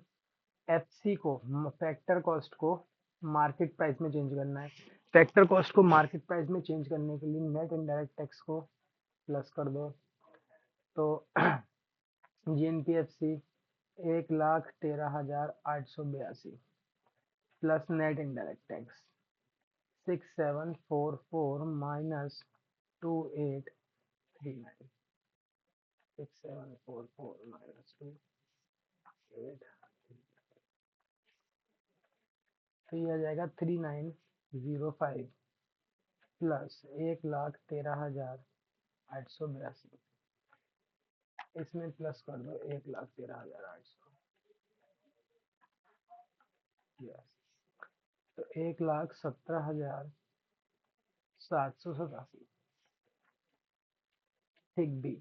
FC को, फैक्टर कॉस्ट को मार्केट प्राइस में चेंज करना है। फैक्टर कॉस्ट को मार्केट प्राइस में चेंज करने के लिए नेट इनडायरेक्ट टैक्स को प्लस कर दो। तो GNPFC 1,13,882 plus net indirect tax 6,744 minus 2,839। 6,744 minus 2,8, तो ये आ जाएगा 3,905 प्लस 1,13,882। इसमें प्लस कर दो 1,13,800। यस। तो 1,17,787। ठीक। बी,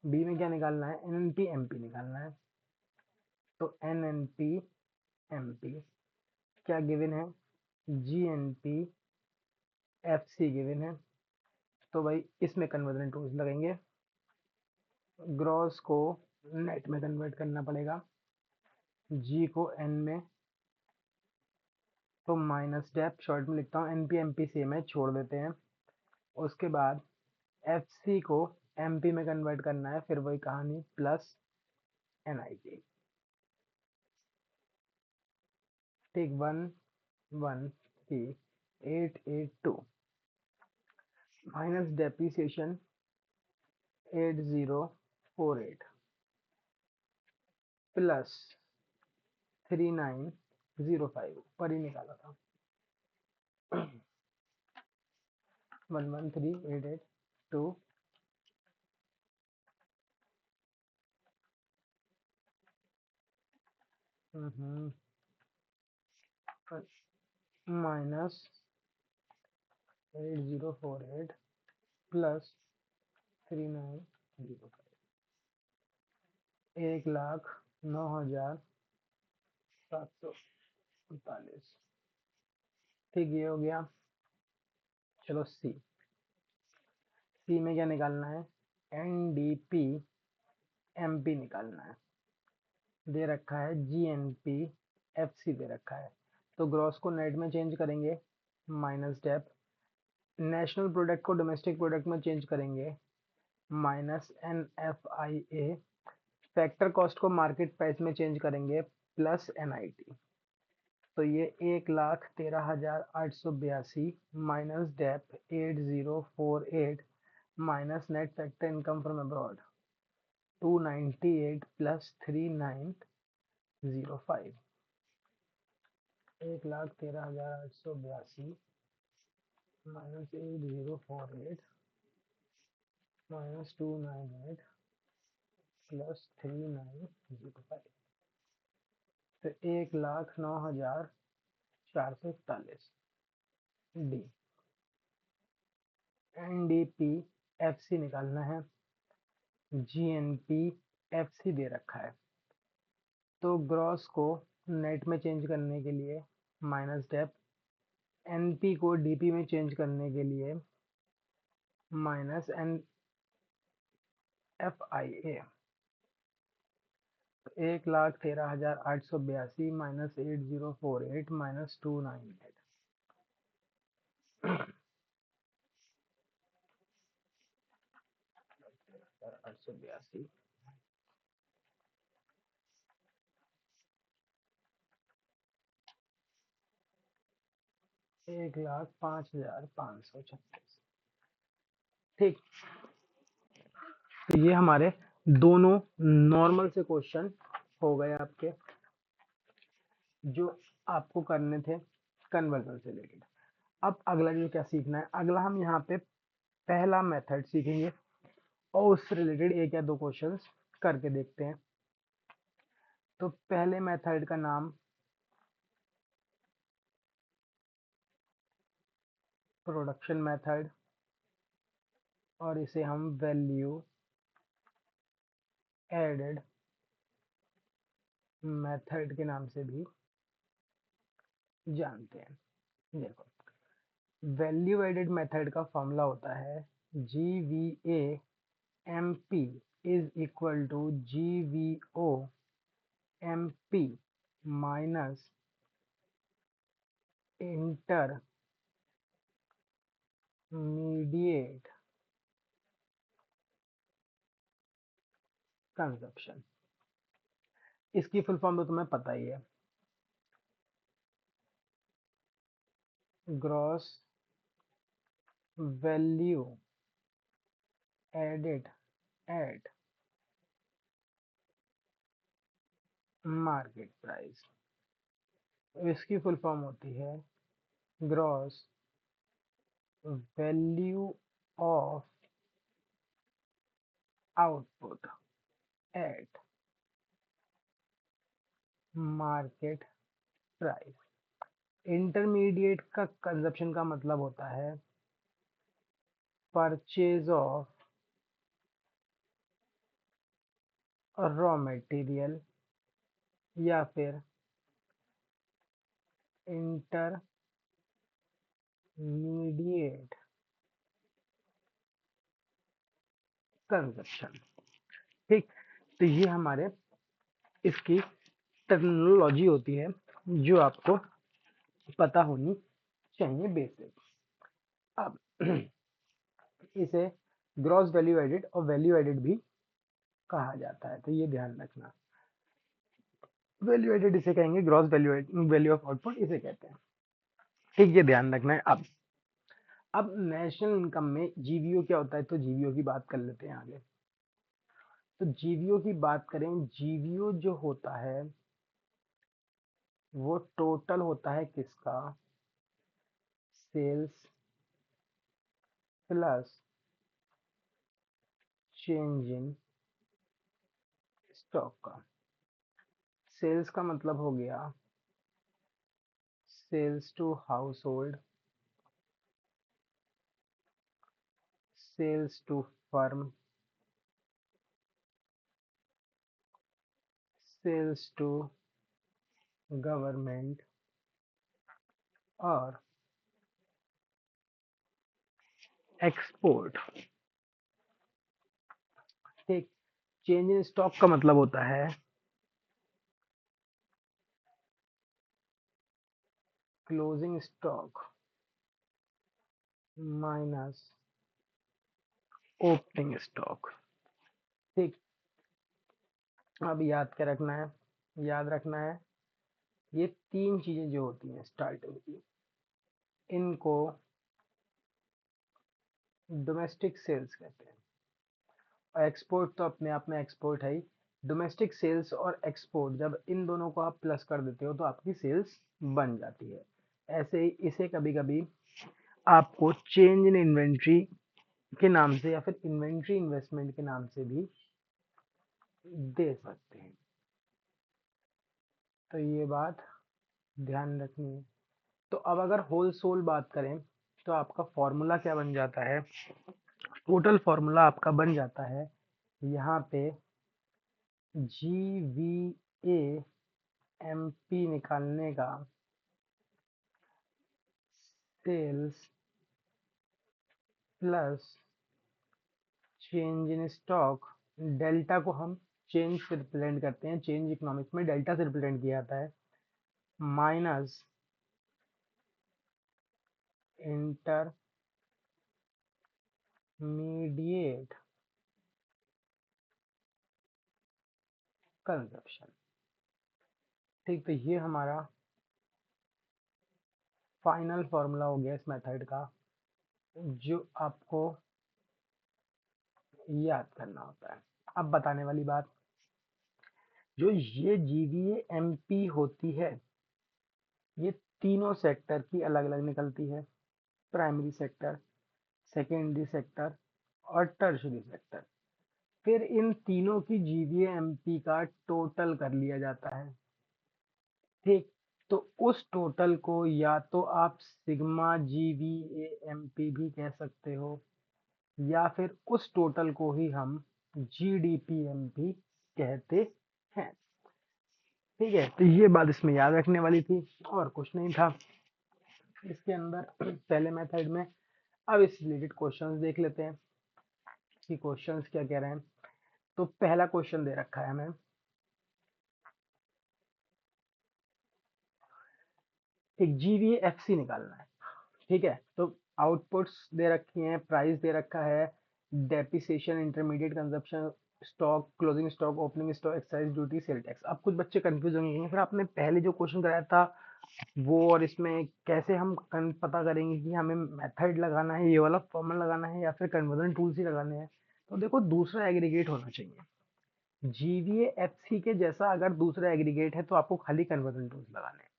बी में क्या निकालना है, NNP MP निकालना है। तो NNP MP क्या गिवन है, GNPFC गिवन है। तो भाई इसमें कन्वर्जन टूल्स लगेंगे, ग्रॉस को नेट में कन्वर्ट करना पड़ेगा, G को N में, तो माइनस डेप शॉर्ट में लिखता हूँ, NP MP सेम है, छोड़ देते हैं। उसके बाद FC को MP में कन्वर्ट करना है, फिर वही कहानी, प्लस NIT। ठीक। 1,1,3,882 माइनस डेप्रिसिएशन 8,048 प्लस 3,905, ऊपर ही निकाला था। 1,13,882 माइनस 8048 प्लस 3905, 1,09,739। ठीक, ये हो गया। चलो सी। सी में क्या निकालना है? एनडीपी एमपी निकालना है। दे रखा है जीएनपी एफसी दे रखा है। तो ग्रॉस को नेट में चेंज करेंगे, माइनस डेप। नेशनल प्रोडक्ट को डोमेस्टिक प्रोडक्ट में चेंज करेंगे, minus N F I A. Factor cost को मार्केट प्राइस में चेंज करेंगे, प्लस एन आई टी। तो ये 1,13,882 minus dep 8048 minus net factor income from abroad 298 plus 3905। 1,13,882 minus 8048 minus 298 plus 3905। तो 1,09,441। D. NDP FC निकालना है। जीएनपी एफसी दे रखा है। तो ग्रॉस को नेट में चेंज करने के लिए माइनस डेप, एनपी को डीपी में चेंज करने के लिए minus N F I A. 1,13,882 minus 8048 minus 298। 882 1,05,536। ठीक। तो ये हमारे दोनों नॉर्मल से क्वेश्चन हो गए आपके, जो आपको करने थे कन्वर्जन से रिलेटेड। अब अगला जो क्या सीखना है, अगला हम यहाँ पे पहला मेथड सीखेंगे और उससे रिलेटेड एक या दो क्वेश्चंस करके देखते हैं। तो पहले मेथड का नाम प्रोडक्शन मेथड, और इसे हम वैल्यू एडेड मेथड के नाम से भी जानते हैं। देखो, वैल्यू एडेड मेथड का फॉर्मूला होता है G V A M P is equal to G V O M P minus intermediate consumption. इसकी फुल फॉर्म तो तुम्हें पता ही है, gross value added at market price. इसकी फुल फॉर्म होती है gross value of output at market price. Intermediate का कंजप्शन का मतलब होता है परचेज ऑफ रॉ मटेरियल या फिर इंटरमीडिएट कंजप्शन। ठीक। तो ये हमारे इसकी टर्मिनोलॉजी होती है जो आपको पता होनी चाहिए बेसिक। अब इसे ग्रॉस वैल्यू एडेड और वैल्यू एडेड भी कहा जाता है, तो ये ध्यान रखना। वैल्यू एडेड इसे कहेंगे, gross value value of output इसे कहते हैं। ठीक, ये ध्यान रखना है। अब नेशनल इनकम में जीवीओ क्या होता है, तो जीवीओ की बात कर लेते हैं आगे। तो जीवीओ की बात करें, जीवीओ जो होता है वो टोटल होता है किसका? Sales plus change in stock का। सेल्स का मतलब हो गया sales to household sales to firm, sales to government और एक्सपोर्ट। ठीक, चेंज इन स्टॉक का मतलब होता है closing stock minus opening stock. ठीक, अब याद क्या रखना है, याद रखना है ये तीन चीजें जो होती हैं स्टार्टिंग की, इनको डोमेस्टिक सेल्स कहते हैं। और एक्सपोर्ट तो अपने आप में एक्सपोर्ट है ही। डोमेस्टिक सेल्स और एक्सपोर्ट जब इन दोनों को आप प्लस कर देते हो तो आपकी सेल्स बन जाती है। ऐसे ही इसे कभी कभी आपको चेंज इन इन्वेंट्री के नाम से या फिर इन्वेंट्री इन्वेस्टमेंट के नाम से भी दे सकते हैं। तो ये बात ध्यान रखनी है। तो अब अगर होल सोल बात करें तो आपका फॉर्मूला क्या बन जाता है, टोटल फॉर्मूला आपका बन जाता है यहाँ पे GVAMP निकालने का, sales plus change in stock. Delta को हम चेंज से रिप्रेजेंट करते हैं, चेंज इकोनॉमिक्स में डेल्टा से रिप्रेजेंट किया जाता है, माइनस इंटरमीडिएट कंजप्शन। ठीक, तो ये हमारा फाइनल फॉर्मूला हो गया इस मेथड का, जो आपको याद करना होता है। अब बताने वाली बात, जो ये GVAMP होती है ये तीनों सेक्टर की अलग अलग निकलती है, प्राइमरी सेक्टर, सेकेंडरी सेक्टर और टर्शरी सेक्टर। फिर इन तीनों की GVAMP का टोटल कर लिया जाता है। ठीक, तो उस टोटल को या तो आप सिग्मा GVAMP भी कह सकते हो या फिर उस टोटल को ही हम GDPMP कहते हैं। ठीक है, तो ये बात इसमें याद रखने वाली थी और कुछ नहीं था इसके अंदर पहले मेथड में। अब इस रिलेटेड क्वेश्चंस देख लेते हैं कि क्वेश्चंस क्या कह रहे हैं। तो पहला क्वेश्चन दे रखा है हमें, एक GVAFC निकालना है। ठीक है, तो आउटपुट्स दे रखी हैं, प्राइस दे रखा है, depreciation, intermediate consumption, stock, closing stock, opening stock, excise duty, sale tax. अब कुछ बच्चे कंफ्यूज होंगे, फिर आपने पहले जो क्वेश्चन कराया था वो और इसमें कैसे हम पता करेंगे कि हमें मेथड लगाना है, ये वाला फॉर्मूला लगाना है या फिर कन्वर्जन टूल्स ही लगाने हैं। तो देखो दूसरा एग्रीगेट होना चाहिए, GVAFC के जैसा अगर दूसरा एग्रीगेट है तो आपको खाली कन्वर्जन टूल्स लगाने हैं।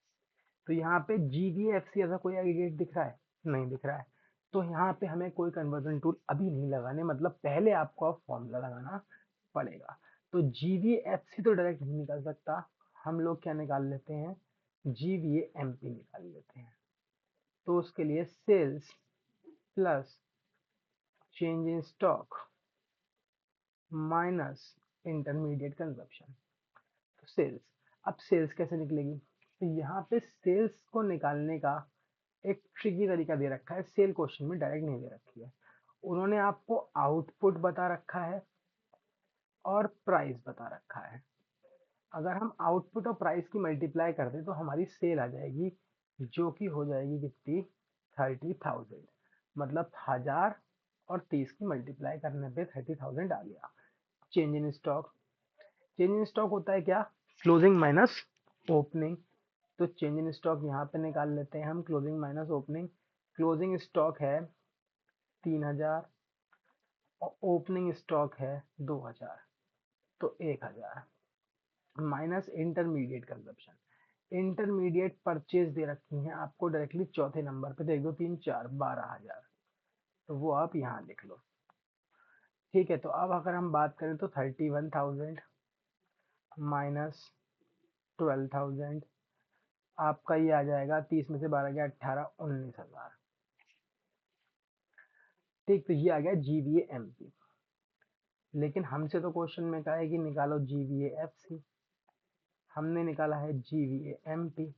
तो यहाँ पे GVAFC ऐसा कोई एग्रीगेट दिख रहा है? नहीं दिख रहा है। तो यहाँ पे हमें कोई कन्वर्जन टूल अभी नहीं लगाने, मतलब पहले आपको फॉर्मूला लगाना पड़ेगा। तो GVAFC तो डायरेक्ट नहीं निकाल सकता, हम लोग क्या निकाल लेते हैं, GVAMP निकाल लेते हैं। तो उसके लिए sales plus change in stock minus intermediate consumption. तो सेल्स, अब सेल्स कैसे निकलेगी, तो यहाँ पे सेल्स को निकालने का एक ट्रिकी तरीका दे रखा है, सेल क्वेश्चन में डायरेक्ट नहीं दे रखी है। उन्होंने आपको आउटपुट बता रखा है और प्राइस बता रखा है। अगर हम आउटपुट और प्राइस की मल्टीप्लाई कर दें तो हमारी सेल आ जाएगी, जो कि हो जाएगी कितनी, 30,000। मतलब 1030 की मल्टीप्लाई करने पे 30,000 आ गया। Change in stock, change in stock होता है क्या, क्लोजिंग माइनस ओपनिंग। तो चेंज इन स्टॉक यहाँ पे निकाल लेते हैं हम, closing minus opening. Closing stock है 3,000 और ओपनिंग स्टॉक है 2,000, तो 1,000 minus intermediate consumption. Intermediate purchase दे रखी हैं आपको डायरेक्टली चौथे नंबर पे, तो 1 2 3 4 12,000, तो वो आप यहाँ लिख लो। ठीक है, तो अब अगर हम बात करें तो 31,000 माइनस 12,000 आपका ये आ जाएगा, 30 में से 12 गया 18, 19,000। ठीक, तो ये आ गया GVA-MP। लेकिन हमसे तो क्वेश्चन में कहा है कि निकालो GVA-FC, हमने निकाला है GVA-MP।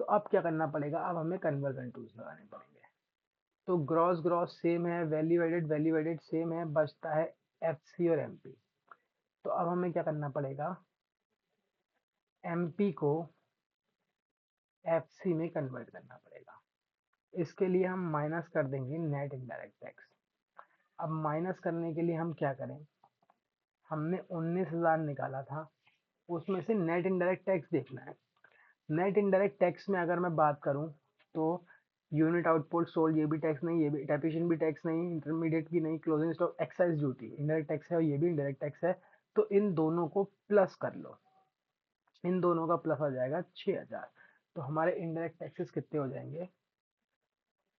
तो अब क्या करना पड़ेगा, अब हमें कन्वर्जन टूल्स लगाने पड़ेंगे। तो ग्रॉस ग्रॉस सेम है, वैल्यू एडेड सेम है, बचता है FC और MP। तो अब हमें क्या करना पड़ेगा, MP को FC में कन्वर्ट करना पड़ेगा। इसके लिए हम माइनस कर देंगे नेट इनडायरेक्ट टैक्स। अब माइनस करने के लिए हम क्या करें, हमने 19,000 निकाला था, उसमें से नेट इनडायरेक्ट टैक्स देखना है। नेट इनडायरेक्ट टैक्स में अगर मैं बात करूं तो यूनिट आउटपुट सोल्ड ये भी टैक्स नहीं, ये भी डेप्रिसिएशन भी टैक्स नहीं, इंटरमीडिएट भी नहीं, closing stock excise duty indirect tax है और ये भी इनडायरेक्ट टैक्स है। तो इन दोनों को प्लस कर लो, इन दोनों का प्लस हो जाएगा 6,000। तो हमारे इनडायरेक्ट टैक्सेस कितने हो जाएंगे,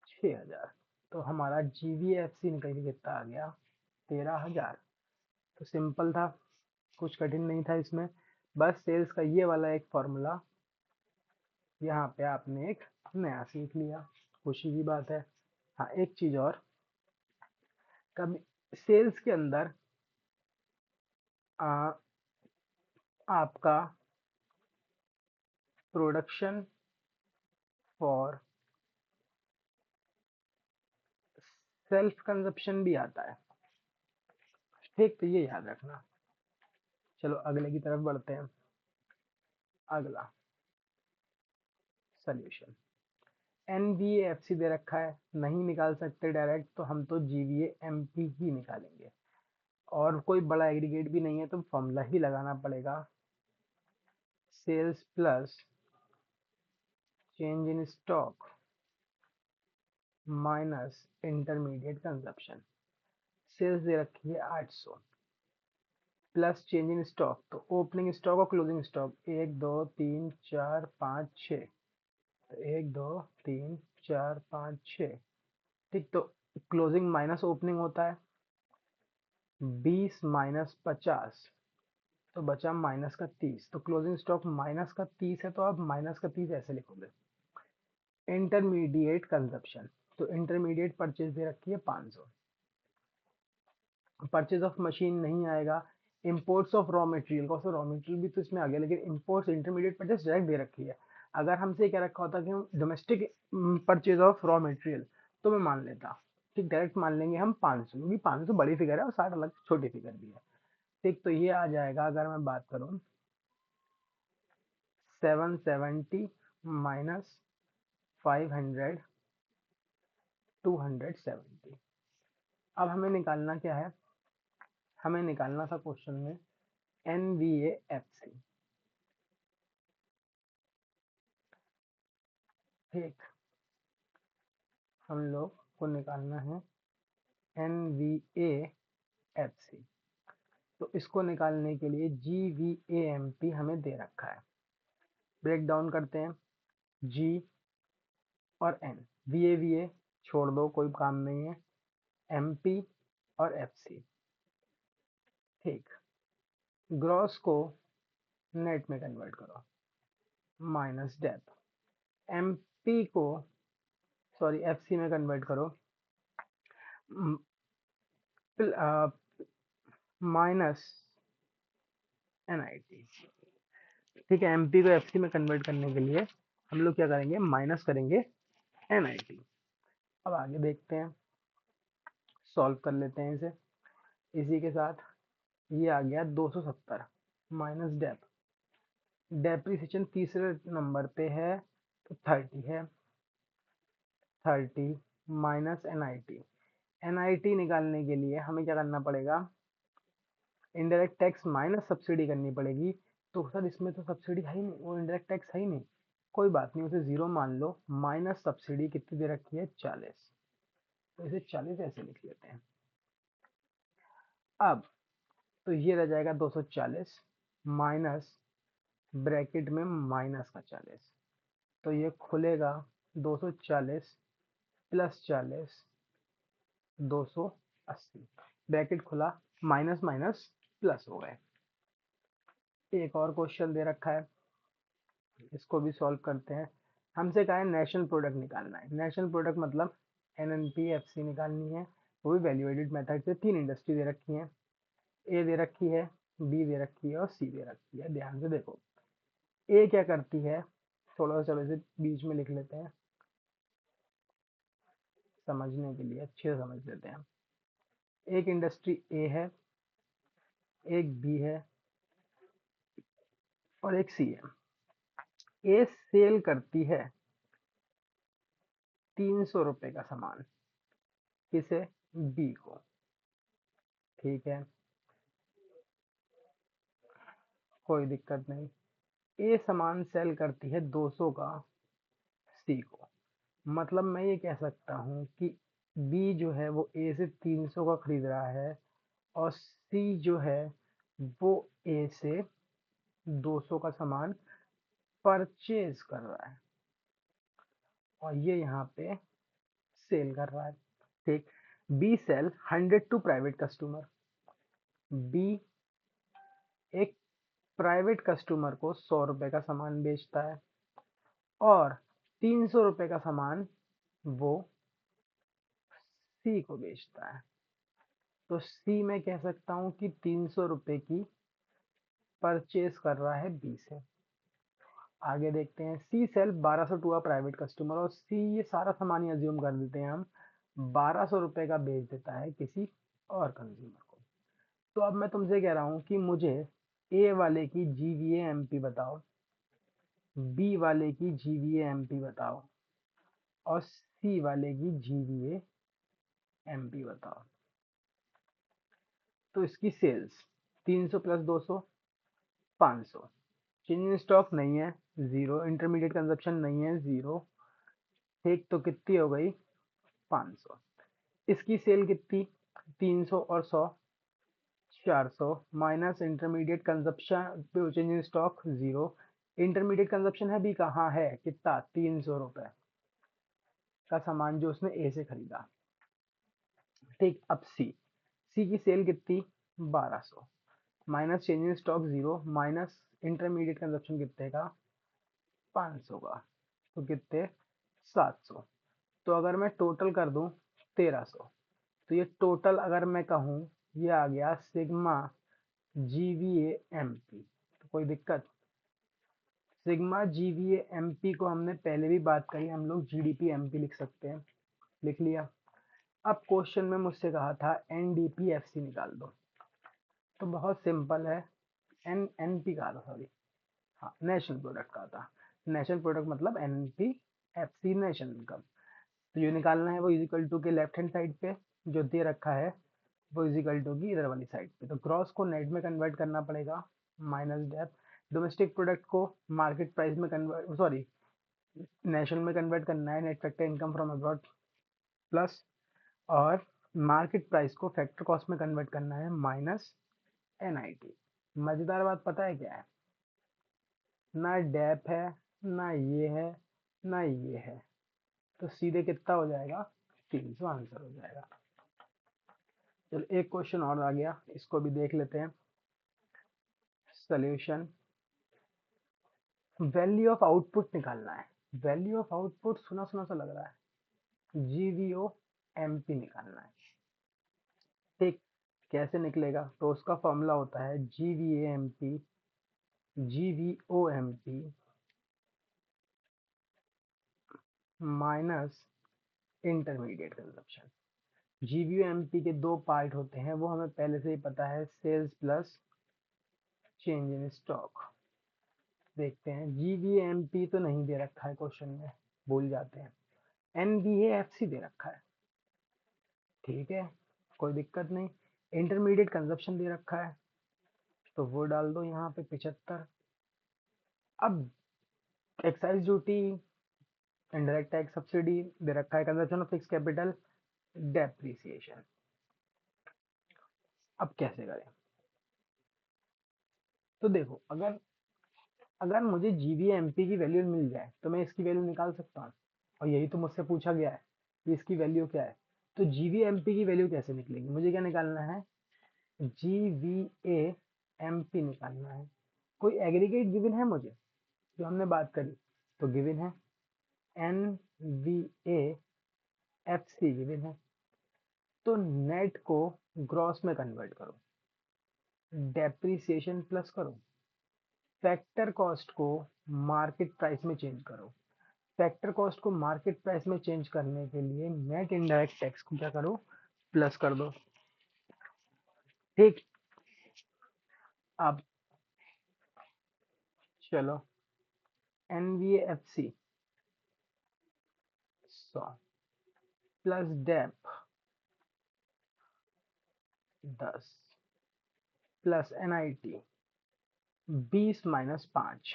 6,000। तो हमारा GVFC निकल के कितना आ गया, 13,000। तो सिंपल था, कुछ कठिन नहीं था इसमें, बस सेल्स का ये वाला एक फॉर्मूला यहाँ पे आपने एक नया सीख लिया, खुशी की बात है। हाँ, एक चीज और, कभी सेल्स के अंदर आ, आपका प्रोडक्शन फॉर सेल्फ कंजप्शन भी आता है, ठीक, तो ये याद रखना। चलो अगले की तरफ बढ़ते हैं। अगला सॉल्यूशन, NVAFC दे रखा है, नहीं निकाल सकते डायरेक्ट, तो हम तो GVA-MP ही निकालेंगे, और कोई बड़ा एग्रीगेट भी नहीं है तो फॉर्मूला ही लगाना पड़ेगा, sales plus change in stock minus intermediate consumption. Sales दे रखी है 800 प्लस चेंज इन स्टॉक, तो ओपनिंग स्टॉक और क्लोजिंग स्टॉक 1 2 3 4 5 6, तो 1 2 3 4 5 6, ठीक। तो क्लोजिंग माइनस ओपनिंग होता है, 20 माइनस 50, तो बचा माइनस का 30। तो क्लोजिंग स्टॉक माइनस का 30 है, तो आप माइनस का 30 ऐसे लिखोगे। इंटरमीडिएट कंजप्शन, तो इंटरमीडिएट परचेज दे रखी है 500, परचेज ऑफ मशीन नहीं आएगा। Imports of raw material, cost of raw material भी तो इसमें आ गया, लेकिन इंपोर्ट्स इंटरमीडिएट परचेज डायरेक्ट दे रखी है। अगर हमसे क्या रखा होता कि हम domestic purchase of raw material, तो मैं मान लेता, ठीक, डायरेक्ट मान लेंगे हम 500, क्योंकि 500 तो बड़ी फिगर है और 60 अलग छोटी फिगर भी है, ठीक। तो ये आ जाएगा, अगर मैं बात करूं 770 माइनस 500 270। अब हमें निकालना क्या है, हमें निकालना था क्वेश्चन में NVAFC, ठीक, हम लोग को निकालना है NVAFC। तो इसको निकालने के लिए GVAMP हमें दे रखा है, ब्रेक डाउन करते हैं, G और N, VA छोड़ दो, कोई काम नहीं है, MP और FC, ठीक। ग्रॉस को नेट में कन्वर्ट करो, माइनस डेप, MP को सॉरी FC में कन्वर्ट करो, माइनस NIT, ठीक है। MP को FC में कन्वर्ट करने के लिए हम लोग क्या करेंगे, माइनस करेंगे NIT। अब आगे देखते हैं, सॉल्व कर लेते हैं इसे। इसी के साथ ये आ गया 270 माइनस डेप, डेप्रिसिएशन तीसरे नंबर पे है तो 30 है, 30 माइनस NIT। NIT निकालने के लिए हमें क्या करना पड़ेगा, इनडायरेक्ट टैक्स माइनस सब्सिडी करनी पड़ेगी। तो सर इसमें तो सब्सिडी है ही नहीं, वो इनडायरेक्ट टैक्स है ही नहीं, कोई बात नहीं, उसे जीरो मान लो, माइनस सब्सिडी कितनी दे रखी है 40, तो इसे 40 ऐसे लिख लेते हैं। अब तो ये रह जाएगा 240 माइनस ब्रैकेट में माइनस का 40, तो ये खुलेगा 240 प्लस 40 280, ब्रैकेट खुला, माइनस माइनस प्लस हो गए। एक और क्वेश्चन दे रखा है, इसको भी सॉल्व करते हैं। हमसे कहा है नेशनल प्रोडक्ट निकालना है, नेशनल प्रोडक्ट मतलब NNPFC निकालनी है। वो भी वैल्यू एडिड मेथड से। 3 इंडस्ट्री दे रखी हैं, ए दे रखी है, बी दे रखी है और सी दे रखी है। ध्यान से देखो, ए क्या करती है, थोड़ा सा चलो इसे बीच में लिख लेते हैं समझने के लिए, अच्छे से समझ लेते हैं। एक इंडस्ट्री ए है, एक बी है और एक सी है। ए सेल करती है 300 रुपए का सामान, किसे, बी को, ठीक है, कोई दिक्कत नहीं। ए सामान सेल करती है 200 का सी को। मतलब मैं ये कह सकता हूँ कि बी जो है वो ए से 300 का खरीद रहा है और सी जो है वो ए से 200 का सामान परचेज कर रहा है और ये यहाँ पे सेल कर रहा है, ठीक। B sell 100 to private customer. B एक प्राइवेट कस्टमर को 100 रुपए का सामान बेचता है और 300 रुपए का सामान वो सी को बेचता है। तो सी मैं कह सकता हूँ कि 300 रुपए की परचेज कर रहा है बी से। आगे देखते हैं, C sell 1200 to a private customer, और सी ये सारा सामान ही अज्यूम कर देते हैं हम, 1200 रुपए का बेच देता है किसी और कंज्यूमर को। तो अब मैं तुमसे कह रहा हूँ कि मुझे ए वाले की जीवीए एमपी बताओ, बी वाले की जीवीए एमपी बताओ और सी वाले की जीवीए एमपी बताओ। तो इसकी sales 300 plus 200 500, change in stock नहीं है, जीरो, इंटरमीडिएट कंजप्शन नहीं है, जीरो, ठीक। तो कितनी हो गई, 500। इसकी सेल कितनी, 300 और 100, 400, minus intermediate consumption, change in stock zero, intermediate consumption है भी कहाँ है, कितना, 300 रुपए का सामान जो उसने ए से खरीदा, ठीक। अब सी, सी की सेल कितनी, 1200, minus change in stock zero, minus intermediate consumption कितने का, 500 का, तो कितने, 700। तो अगर मैं टोटल कर दूं 1300, तो ये टोटल अगर मैं कहूँ ये आ गया सिग्मा जीवीए एमपी। तो कोई दिक्कत, सिग्मा जीवीए एमपी को हमने पहले भी बात करी, हम लोग जीडीपी एमपी लिख सकते हैं, लिख लिया। अब क्वेश्चन में मुझसे कहा था एनडीपी एफसी निकाल दो, तो बहुत सिंपल है, एनपी कहा था, सॉरी, हाँ नेशनल प्रोडक्ट कहा था, नेशनल प्रोडक्ट मतलब एनपी एफसी नेशनल इनकम। तो जो निकालना है वो इजिकल टू के लेफ्ट हैंड साइड पे जो दे रखा है वो इजिकल टू की इधर वाली साइड पे, तो ग्रॉस को नेट में कन्वर्ट करना पड़ेगा, माइनस डेप, डोमेस्टिक प्रोडक्ट को मार्केट प्राइस में कन्वर्ट, सॉरी नेशनल में कन्वर्ट करना है, net factor income from abroad plus, और मार्केट प्राइस को फैक्टर कॉस्ट में कन्वर्ट करना है, माइनस एनआईटी। मजेदार बात पता है क्या है, ना डेप है, ना ये है, ना ये है, तो सीधे कितना हो जाएगा, 300 आंसर हो जाएगा। चलो एक क्वेश्चन और आ गया, इसको भी देख लेते हैं। सॉल्यूशन, वैल्यू ऑफ आउटपुट निकालना है। वैल्यू ऑफ आउटपुट सुना सुना सा लग रहा है, जीवीओ एमपी निकालना है, ठीक। कैसे निकलेगा, तो उसका फॉर्मूला होता है GVA MP, GVO MP minus intermediate consumption. GVO MP के दो पार्ट होते हैं, वो हमें पहले से ही पता है, sales plus change in stock. देखते हैं, जीवीएमपी तो नहीं दे रखा है क्वेश्चन में, भूल जाते हैं, एनवीएएफसी दे रखा है, ठीक है, कोई दिक्कत नहीं। इंटरमीडिएट कंजप्शन दे रखा है, तो वो डाल दो यहाँ पे 75। अब excise duty, indirect tax, subsidy दे रखा है, consumption of fix capital, depreciation. अब कैसे करें, तो देखो, अगर अगर मुझे जीवीएमपी की वैल्यू मिल जाए तो मैं इसकी वैल्यू निकाल सकता हूँ, और यही तो मुझसे पूछा गया है कि इसकी वैल्यू क्या है। तो जीवीएमपी की वैल्यू कैसे निकलेगी, मुझे क्या निकालना है, G V A M P निकालना है। कोई एग्रीगेट गिवन है मुझे, जो हमने बात करी, तो गिवन है N V A F C given है, तो नेट को ग्रॉस में कन्वर्ट करो, डेप्रिसिएशन प्लस करो, फैक्टर कॉस्ट को मार्केट प्राइस में चेंज करो। फैक्टर कॉस्ट को मार्केट प्राइस में चेंज करने के लिए नेट इनडायरेक्ट टैक्स को क्या करो, प्लस कर दो। ठीक, अब चलो NVFC 100 plus dep 10 plus NIT 20 minus 5,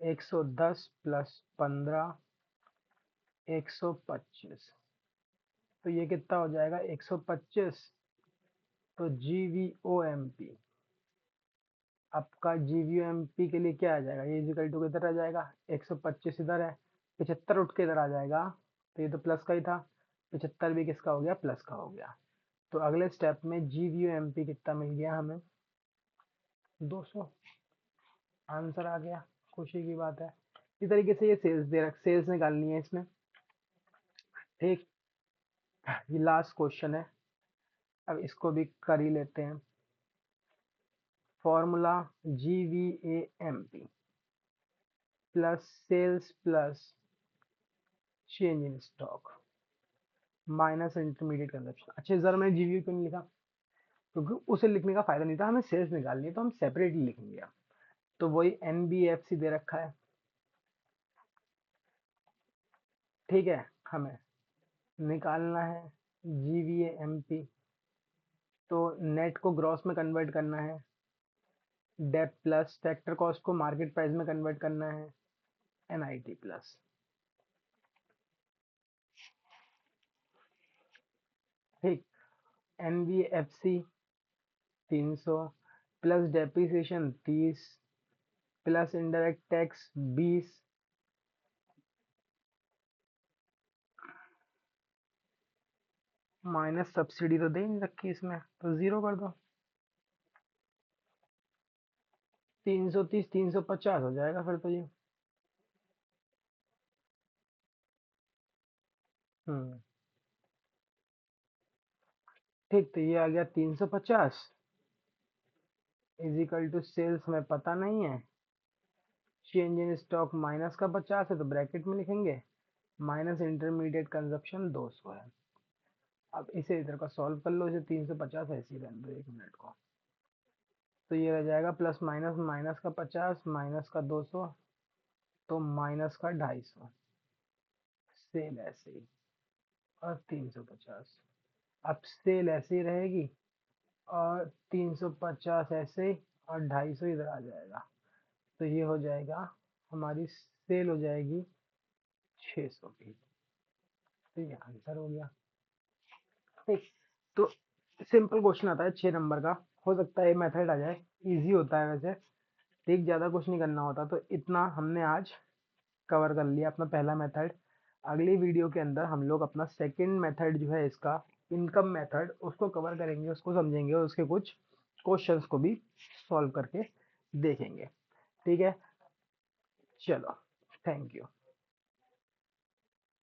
110 plus 15 125। तो ये कितना हो जाएगा 125। तो जीवीओएमपी, आपका जीवीओएमपी के लिए क्या आ जाएगा, ये इक्वल टू किधर आ जाएगा, 125 इधर है, 75 उठ के इधर आ जाएगा, तो ये तो प्लस का ही था, 75 भी किसका हो गया, प्लस का हो गया। तो अगले स्टेप में जीवीओएमपी कितना मिल गया हमें, 200। आंसर आ गया, खुशी की बात है। इस तरीके से ये सेल्स निकालनी है इसमें। ठीक, ये लास्ट क्वेश्चन है, अब इसको भी कर ही लेते हैं। Formula GVAMP plus sales plus change in stock minus intermediate consumption. अच्छा, इस बार मैंने जीवीओ क्यों नहीं लिखा, क्योंकि उसे लिखने का फायदा नहीं था, हमें सेल्स निकालनी है तो हम सेपरेटली लिखेंगे। तो वही एनबीएफसी दे रखा है, ठीक है, हमें निकालना है जीवीएएमपी, तो नेट को ग्रॉस में कन्वर्ट करना है, डेप प्लस फैक्टर कॉस्ट को मार्केट प्राइस में कन्वर्ट करना है, एनआईटी प्लस। ठीक, NBFC 300 plus depreciation 30 plus indirect tax 20 minus subsidy तो दे नहीं रखी इसमें, तो जीरो कर दो। 330 350 हो जाएगा फिर तो ये। हम्म, ठीक, तो ये आ गया 350 इज इक्वल टू सेल्स में पता नहीं है, चेंज इन स्टॉक माइनस का 50 है तो ब्रैकेट में लिखेंगे, माइनस इंटरमीडिएट कंजप्शन 200 है। अब इसे इधर का सॉल्व कर लो, इसे 350 ऐसे ही रहने दो 1 मिनट को। तो ये रह जाएगा प्लस माइनस, माइनस का 50 माइनस का 200, तो माइनस का 250, सेल ऐसे ही, और 350। अब सेल ऐसे ही रहेगी, और 350 ऐसे ही, और 250 इधर आ जाएगा। तो ये हो जाएगा, हमारी सेल हो जाएगी 600 की। तो ये आंसर हो गया। ठीक, तो सिंपल क्वेश्चन आता है 6 नंबर का, हो सकता है मेथड आ जाए, इजी होता है वैसे। ठीक, ज़्यादा कुछ नहीं करना होता, तो इतना हमने आज कवर कर लिया अपना पहला मेथड। अगली वीडियो के अंदर हम लोग अपना सेकंड मेथड जो है इसका, इनकम मेथड, उसको कवर करेंगे, उसको समझेंगे और उसके कुछ क्वेश्चंस को भी सॉल्व करके देखेंगे। ठीक है, चलो, थैंक यू।